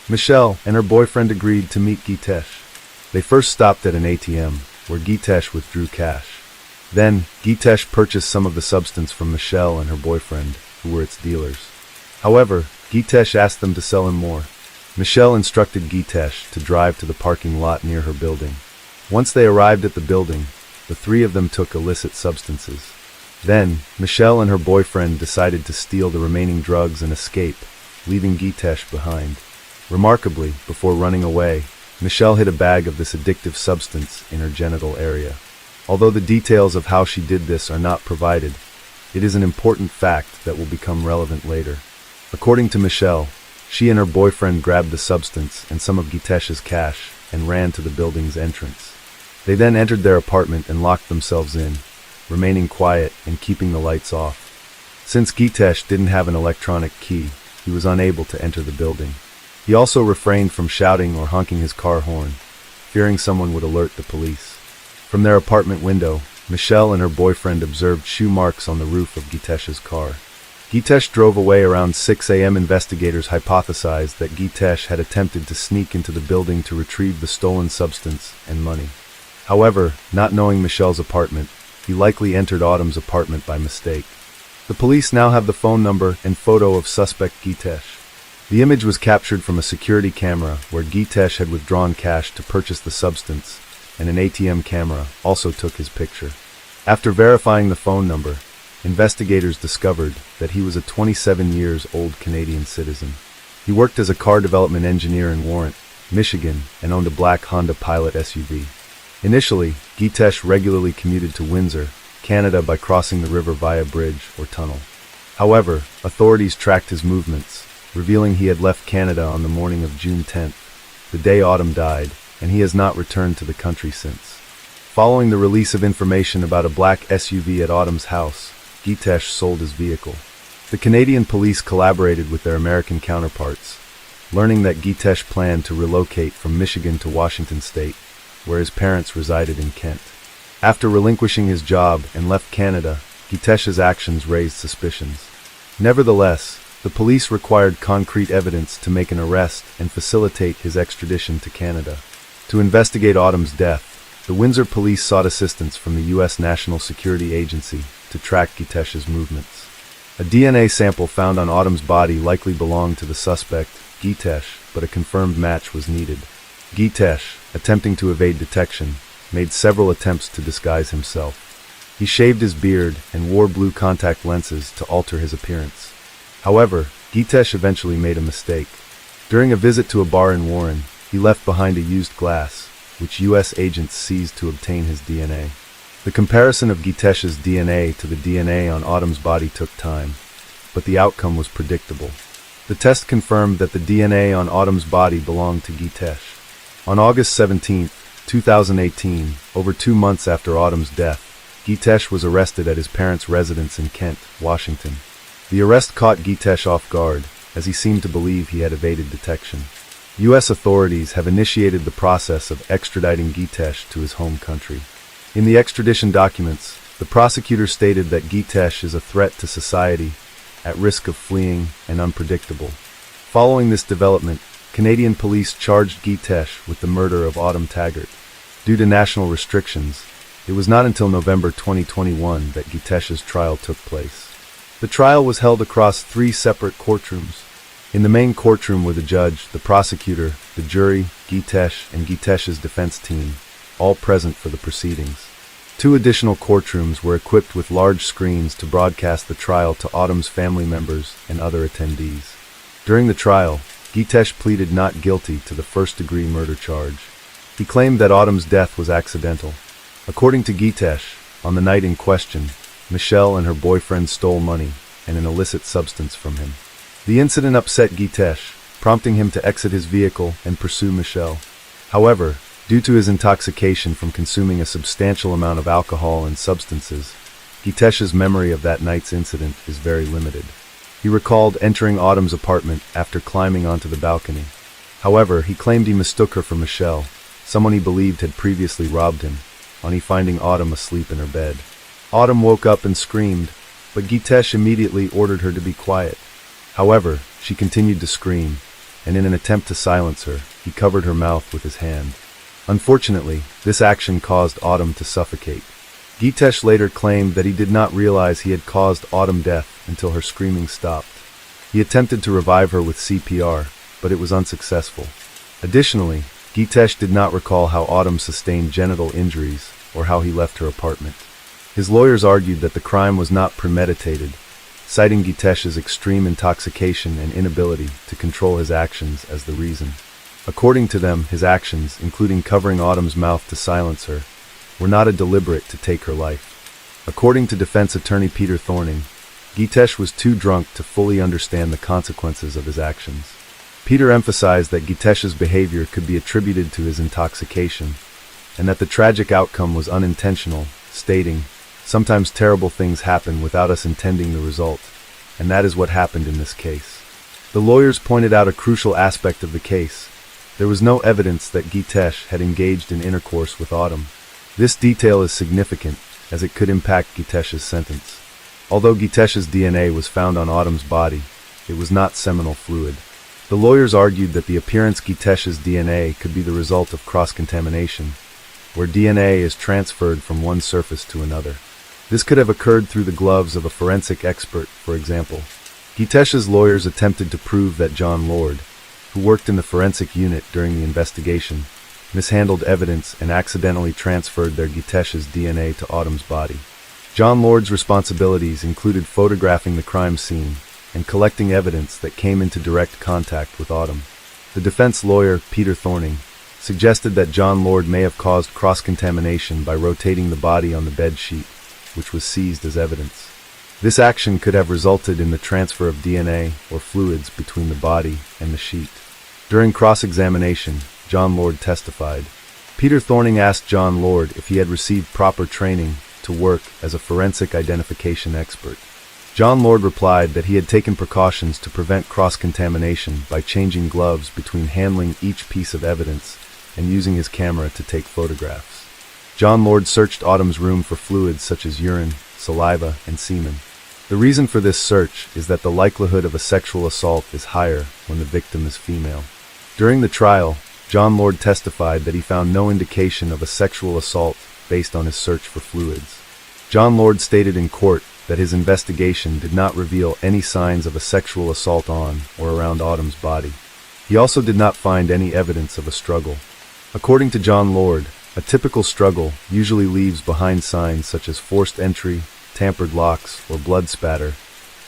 Michelle and her boyfriend agreed to meet Gitesh. They first stopped at an ATM, where Gitesh withdrew cash. Then, Gitesh purchased some of the substance from Michelle and her boyfriend, who were its dealers. However, Gitesh asked them to sell him more. Michelle instructed Gitesh to drive to the parking lot near her building. Once they arrived at the building, the three of them took illicit substances. Then, Michelle and her boyfriend decided to steal the remaining drugs and escape, leaving Gitesh behind. Remarkably, before running away, Michelle hid a bag of this addictive substance in her genital area. Although the details of how she did this are not provided, it is an important fact that will become relevant later. According to Michelle, she and her boyfriend grabbed the substance and some of Gitesh's cash and ran to the building's entrance. They then entered their apartment and locked themselves in, remaining quiet and keeping the lights off. Since Gitesh didn't have an electronic key, he was unable to enter the building. He also refrained from shouting or honking his car horn, fearing someone would alert the police. From their apartment window, Michelle and her boyfriend observed shoe marks on the roof of Gitesh's car. Gitesh drove away around 6 a.m. Investigators hypothesized that Gitesh had attempted to sneak into the building to retrieve the stolen substance and money. However, not knowing Michelle's apartment, he likely entered Autumn's apartment by mistake. The police now have the phone number and photo of suspect Gitesh. The image was captured from a security camera where Gitesh had withdrawn cash to purchase the substance, and an ATM camera also took his picture. After verifying the phone number, investigators discovered that he was a 27-year-old Canadian citizen. He worked as a car development engineer in Warren, Michigan, and owned a black Honda Pilot SUV. Initially, Gitesh regularly commuted to Windsor, Canada by crossing the river via bridge or tunnel. However, authorities tracked his movements, revealing he had left Canada on the morning of June 10th, the day Autumn died, and he has not returned to the country since. Following the release of information about a black SUV at Autumn's house, Gitesh sold his vehicle. The Canadian police collaborated with their American counterparts, learning that Gitesh planned to relocate from Michigan to Washington State, where his parents resided in Kent. After relinquishing his job and left Canada, Gitesh's actions raised suspicions. Nevertheless, the police required concrete evidence to make an arrest and facilitate his extradition to Canada. To investigate Autumn's death, the Windsor police sought assistance from the U.S. National Security Agency to track Gitesh's movements. A DNA sample found on Autumn's body likely belonged to the suspect, Gitesh, but a confirmed match was needed. Gitesh, attempting to evade detection, made several attempts to disguise himself. He shaved his beard and wore blue contact lenses to alter his appearance. However, Gitesh eventually made a mistake. During a visit to a bar in Warren, he left behind a used glass, which U.S. agents seized to obtain his DNA. The comparison of Gitesh's DNA to the DNA on Autumn's body took time, but the outcome was predictable. The test confirmed that the DNA on Autumn's body belonged to Gitesh. On August 17, 2018, over 2 months after Autumn's death, Gitesh was arrested at his parents' residence in Kent, Washington. The arrest caught Gitesh off guard, as he seemed to believe he had evaded detection. U.S. authorities have initiated the process of extraditing Gitesh to his home country. In the extradition documents, the prosecutor stated that Gitesh is a threat to society, at risk of fleeing, and unpredictable. Following this development, Canadian police charged Gitesh with the murder of Autumn Taggart. Due to national restrictions, it was not until November 2021 that Gitesh's trial took place. The trial was held across 3 separate courtrooms. In the main courtroom were the judge, the prosecutor, the jury, Gitesh, and Gitesh's defense team, all present for the proceedings. 2 additional courtrooms were equipped with large screens to broadcast the trial to Autumn's family members and other attendees. During the trial, Gitesh pleaded not guilty to the first-degree murder charge. He claimed that Autumn's death was accidental. According to Gitesh, on the night in question, Michelle and her boyfriend stole money and an illicit substance from him. The incident upset Gitesh, prompting him to exit his vehicle and pursue Michelle. However, due to his intoxication from consuming a substantial amount of alcohol and substances, Gitesh's memory of that night's incident is very limited. He recalled entering Autumn's apartment after climbing onto the balcony. However, he claimed he mistook her for Michelle, someone he believed had previously robbed him, on he finding Autumn asleep in her bed. Autumn woke up and screamed, but Gitesh immediately ordered her to be quiet. However, she continued to scream, and in an attempt to silence her, he covered her mouth with his hand. Unfortunately, this action caused Autumn to suffocate. Gitesh later claimed that he did not realize he had caused Autumn death until her screaming stopped. He attempted to revive her with CPR, but it was unsuccessful. Additionally, Gitesh did not recall how Autumn sustained genital injuries or how he left her apartment. His lawyers argued that the crime was not premeditated, citing Gitesh's extreme intoxication and inability to control his actions as the reason. According to them, his actions, including covering Autumn's mouth to silence her, were not a deliberate to take her life. According to defense attorney Peter Thorning, Gitesh was too drunk to fully understand the consequences of his actions. Peter emphasized that Gitesh's behavior could be attributed to his intoxication, and that the tragic outcome was unintentional, stating, "Sometimes terrible things happen without us intending the result, and that is what happened in this case." The lawyers pointed out a crucial aspect of the case. There was no evidence that Gitesh had engaged in intercourse with Autumn. This detail is significant, as it could impact Gitesh's sentence. Although Gitesh's DNA was found on Autumn's body, it was not seminal fluid. The lawyers argued that the appearance Gitesh's DNA could be the result of cross-contamination, where DNA is transferred from one surface to another. This could have occurred through the gloves of a forensic expert, for example. Gitesh's lawyers attempted to prove that John Lord, who worked in the forensic unit during the investigation, mishandled evidence and accidentally transferred their Gitesh's DNA to Autumn's body. John Lord's responsibilities included photographing the crime scene and collecting evidence that came into direct contact with Autumn. The defense lawyer, Peter Thorning, suggested that John Lord may have caused cross-contamination by rotating the body on the bed sheet, which was seized as evidence. This action could have resulted in the transfer of DNA or fluids between the body and the sheet. During cross-examination, John Lord testified. Peter Thorning asked John Lord if he had received proper training to work as a forensic identification expert. John Lord replied that he had taken precautions to prevent cross-contamination by changing gloves between handling each piece of evidence and using his camera to take photographs. John Lord searched Autumn's room for fluids such as urine, saliva, and semen. The reason for this search is that the likelihood of a sexual assault is higher when the victim is female. During the trial, John Lord testified that he found no indication of a sexual assault based on his search for fluids. John Lord stated in court that his investigation did not reveal any signs of a sexual assault on or around Autumn's body. He also did not find any evidence of a struggle. According to John Lord, a typical struggle usually leaves behind signs such as forced entry, tampered locks, or blood spatter,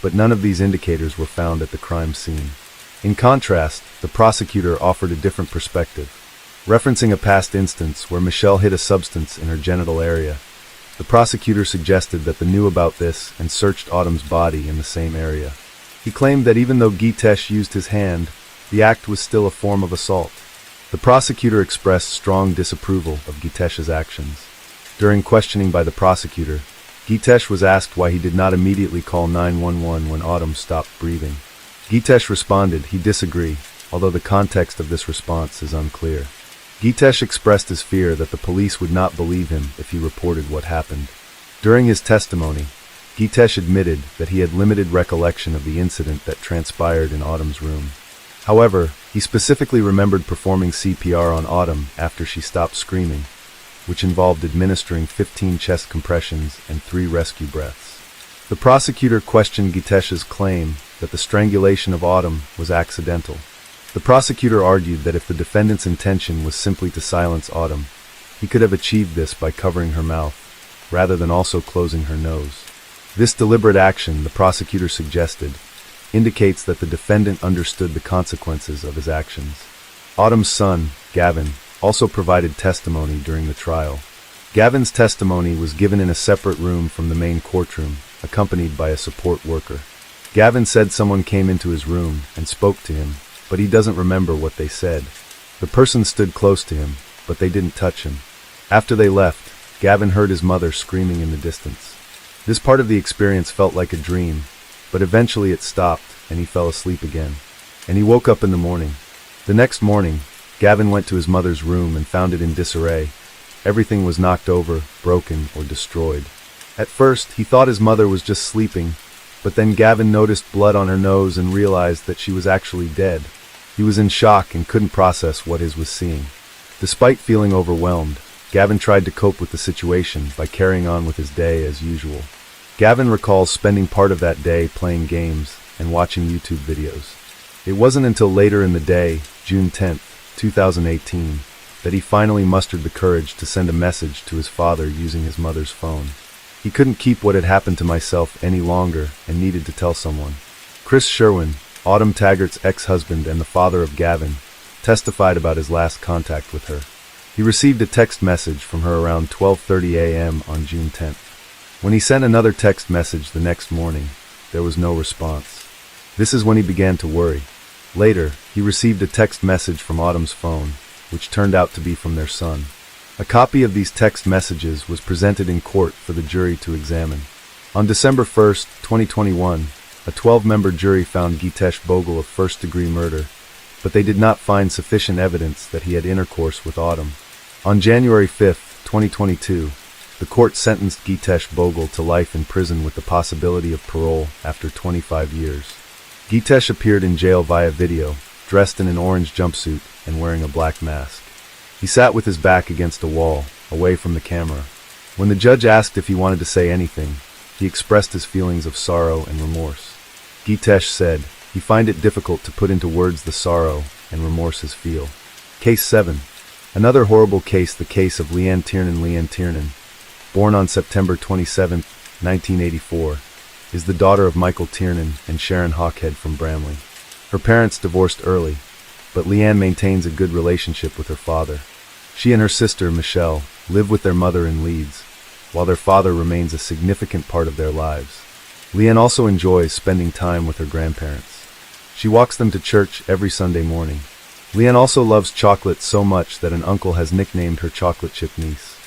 but none of these indicators were found at the crime scene. In contrast, the prosecutor offered a different perspective. Referencing a past instance where Michelle hid a substance in her genital area, the prosecutor suggested that they knew about this and searched Autumn's body in the same area. He claimed that even though Gitesh used his hand, the act was still a form of assault. The prosecutor expressed strong disapproval of Gitesh's actions. During questioning by the prosecutor, Gitesh was asked why he did not immediately call 911 when Autumn stopped breathing. Gitesh responded he disagreed, although the context of this response is unclear. Gitesh expressed his fear that the police would not believe him if he reported what happened. During his testimony, Gitesh admitted that he had limited recollection of the incident that transpired in Autumn's room. However, he specifically remembered performing CPR on Autumn after she stopped screaming, which involved administering 15 chest compressions and 3 rescue breaths. The prosecutor questioned Gitesh's claim that the strangulation of Autumn was accidental. The prosecutor argued that if the defendant's intention was simply to silence Autumn, he could have achieved this by covering her mouth, rather than also closing her nose. This deliberate action, the prosecutor suggested, indicates that the defendant understood the consequences of his actions. Autumn's son, Gavin, also provided testimony during the trial. Gavin's testimony was given in a separate room from the main courtroom, accompanied by a support worker. Gavin said someone came into his room and spoke to him, but he doesn't remember what they said. The person stood close to him, but they didn't touch him. After they left, Gavin heard his mother screaming in the distance. This part of the experience felt like a dream, but eventually it stopped and he fell asleep again. And he woke up in the morning. The next morning, Gavin went to his mother's room and found it in disarray. Everything was knocked over, broken, or destroyed. At first, he thought his mother was just sleeping, but then Gavin noticed blood on her nose and realized that she was actually dead. He was in shock and couldn't process what he was seeing. Despite feeling overwhelmed, Gavin tried to cope with the situation by carrying on with his day as usual. Gavin recalls spending part of that day playing games and watching YouTube videos. It wasn't until later in the day, June 10, 2018, that he finally mustered the courage to send a message to his father using his mother's phone. He couldn't keep what had happened to myself any longer and needed to tell someone. Chris Sherwin, Autumn Taggart's ex-husband and the father of Gavin, testified about his last contact with her. He received a text message from her around 12:30 a.m. on June 10th. When he sent another text message the next morning, there was no response. This is when he began to worry. Later, he received a text message from Autumn's phone, which turned out to be from their son. A copy of these text messages was presented in court for the jury to examine. On December 1st, 2021, a 12-member jury found Gitesh Bogle of first-degree murder, but they did not find sufficient evidence that he had intercourse with Autumn. On January 5th, 2022, the court sentenced Gitesh Bogle to life in prison with the possibility of parole after 25 years. Gitesh appeared in jail via video, dressed in an orange jumpsuit and wearing a black mask. He sat with his back against a wall, away from the camera. When the judge asked if he wanted to say anything, he expressed his feelings of sorrow and remorse. Gitesh said he find it difficult to put into words the sorrow and remorse he feel. Case 7. Another horrible case, the case of Leanne Tiernan. Leanne Tiernan, born on September 27, 1984, is the daughter of Michael Tiernan and Sharon Hawkhead from Bramley. Her parents divorced early, but Leanne maintains a good relationship with her father. She and her sister, Michelle, live with their mother in Leeds, while their father remains a significant part of their lives. Leanne also enjoys spending time with her grandparents. She walks them to church every Sunday morning. Leanne also loves chocolate so much that an uncle has nicknamed her Chocolate Chip Niece.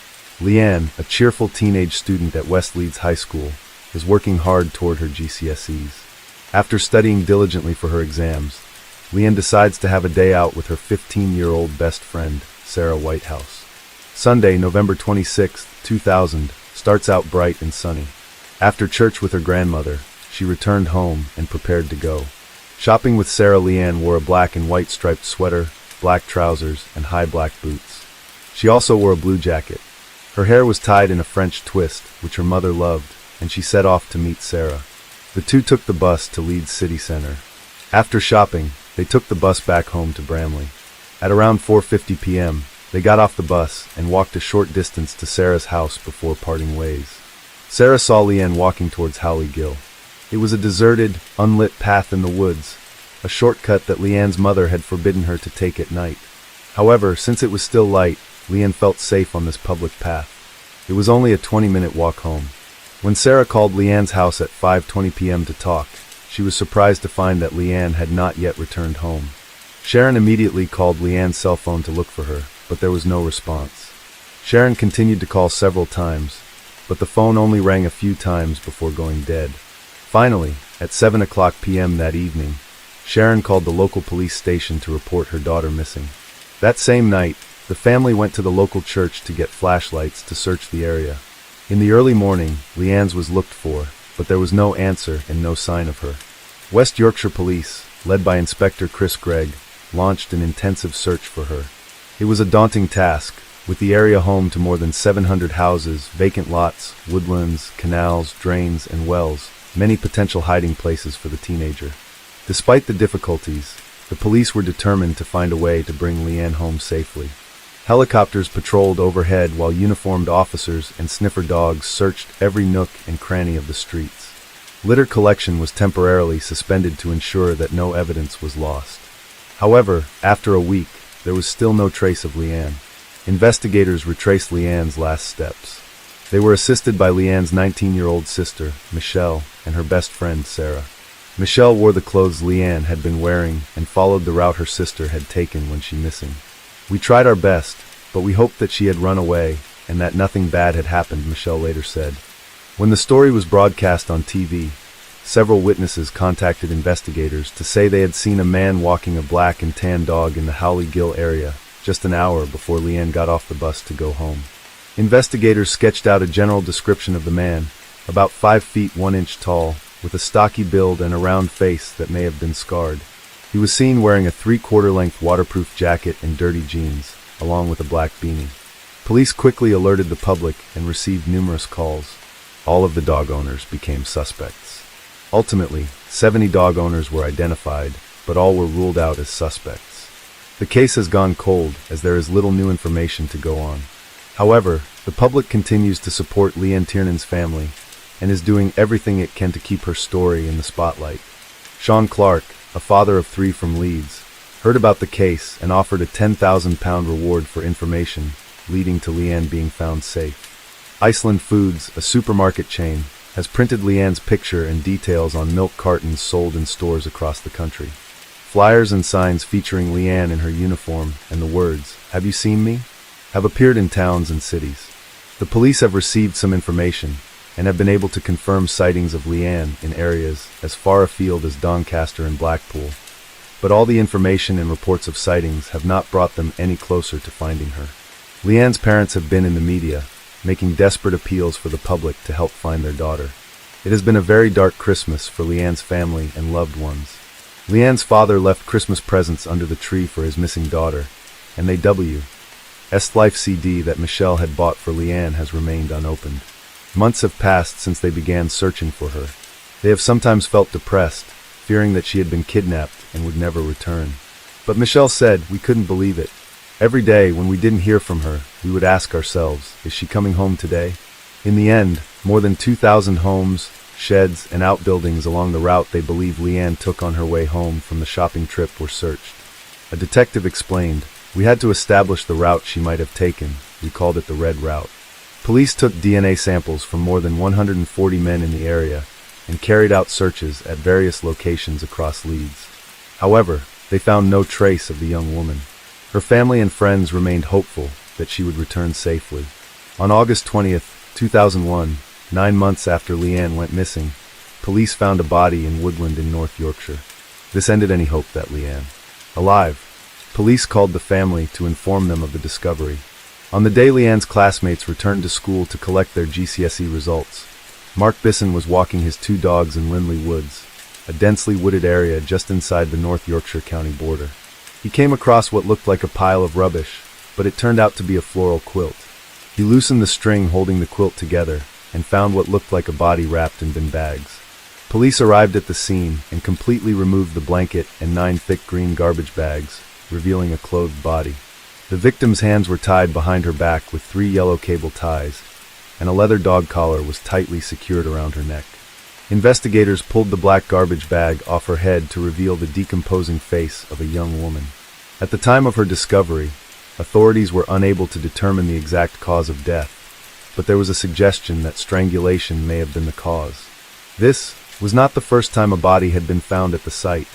Leanne, a cheerful teenage student at West Leeds High School, is working hard toward her GCSEs. After studying diligently for her exams, Leanne decides to have a day out with her 15-year-old best friend, Sarah Whitehouse. Sunday, November 26, 2000, starts out bright and sunny. After church with her grandmother, she returned home and prepared to go shopping with Sarah. Leanne wore a black and white striped sweater, black trousers, and high black boots. She also wore a blue jacket. Her hair was tied in a French twist, which her mother loved, and she set off to meet Sarah. The two took the bus to Leeds city centre. After shopping, they took the bus back home to Bramley. At around 4:50 p.m., they got off the bus and walked a short distance to Sarah's house before parting ways. Sarah saw Leanne walking towards Howley Gill. It was a deserted, unlit path in the woods, a shortcut that Leanne's mother had forbidden her to take at night. However, since it was still light, Leanne felt safe on this public path. It was only a 20-minute walk home. When Sarah called Leanne's house at 5:20 p.m. to talk, she was surprised to find that Leanne had not yet returned home. Sharon immediately called Leanne's cell phone to look for her, but there was no response. Sharon continued to call several times, but the phone only rang a few times before going dead. Finally, at 7:00 p.m. that evening, Sharon called the local police station to report her daughter missing. That same night, the family went to the local church to get flashlights to search the area. In the early morning, Leanne's was looked for, but there was no answer and no sign of her. West Yorkshire Police, led by Inspector Chris Gregg, launched an intensive search for her. It was a daunting task, with the area home to more than 700 houses, vacant lots, woodlands, canals, drains, and wells, many potential hiding places for the teenager. Despite the difficulties, the police were determined to find a way to bring Leanne home safely. Helicopters patrolled overhead while uniformed officers and sniffer dogs searched every nook and cranny of the streets. Litter collection was temporarily suspended to ensure that no evidence was lost. However, after a week, there was still no trace of Leanne. Investigators retraced Leanne's last steps. They were assisted by Leanne's 19-year-old sister, Michelle, and her best friend, Sarah. Michelle wore the clothes Leanne had been wearing and followed the route her sister had taken when she missing. "We tried our best, but we hoped that she had run away and that nothing bad had happened," Michelle later said. When the story was broadcast on TV, several witnesses contacted investigators to say they had seen a man walking a black and tan dog in the Howley Gill area just an hour before Leanne got off the bus to go home. Investigators sketched out a general description of the man, about 5 feet 1 inch tall, with a stocky build and a round face that may have been scarred. He was seen wearing a 3/4 length waterproof jacket and dirty jeans, along with a black beanie. Police quickly alerted the public and received numerous calls. All of the dog owners became suspects. Ultimately, 70 dog owners were identified, but all were ruled out as suspects. The case has gone cold, as there is little new information to go on. However, the public continues to support Leanne Tiernan's family and is doing everything it can to keep her story in the spotlight. Sean Clark, a father of 3 from Leeds, heard about the case and offered a £10,000 reward for information, leading to Leanne being found safe. Iceland Foods, a supermarket chain, has printed Leanne's picture and details on milk cartons sold in stores across the country. Flyers and signs featuring Leanne in her uniform and the words, "Have you seen me?" have appeared in towns and cities. The police have received some information and have been able to confirm sightings of Leanne in areas as far afield as Doncaster and Blackpool, but all the information and reports of sightings have not brought them any closer to finding her. Leanne's parents have been in the media, making desperate appeals for the public to help find their daughter. It has been a very dark Christmas for Leanne's family and loved ones. Leanne's father left Christmas presents under the tree for his missing daughter, and the Life CD that Michelle had bought for Leanne has remained unopened. Months have passed since they began searching for her. They have sometimes felt depressed, fearing that she had been kidnapped and would never return. But Michelle said we couldn't believe it. Every day when we didn't hear from her, we would ask ourselves, is she coming home today? In the end, more than 2,000 homes, sheds, and outbuildings along the route they believe Leanne took on her way home from the shopping trip were searched. A detective explained, "We had to establish the route she might have taken. We called it the Red Route." Police took DNA samples from more than 140 men in the area and carried out searches at various locations across Leeds. However, they found no trace of the young woman. Her family and friends remained hopeful that she would return safely. On August 20th, 2001, 9 months after Leanne went missing, police found a body in Woodland in North Yorkshire. This ended any hope that Leanne, alive. Police called the family to inform them of the discovery. On the day Leanne's classmates returned to school to collect their GCSE results, Mark Bisson was walking his 2 dogs in Lindley Woods, a densely wooded area just inside the North Yorkshire County border. He came across what looked like a pile of rubbish, but it turned out to be a floral quilt. He loosened the string holding the quilt together and found what looked like a body wrapped in bin bags. Police arrived at the scene and completely removed the blanket and 9 thick green garbage bags, revealing a clothed body. The victim's hands were tied behind her back with 3 yellow cable ties, and a leather dog collar was tightly secured around her neck. Investigators pulled the black garbage bag off her head to reveal the decomposing face of a young woman. At the time of her discovery, authorities were unable to determine the exact cause of death, but there was a suggestion that strangulation may have been the cause. This was not the first time a body had been found at the site.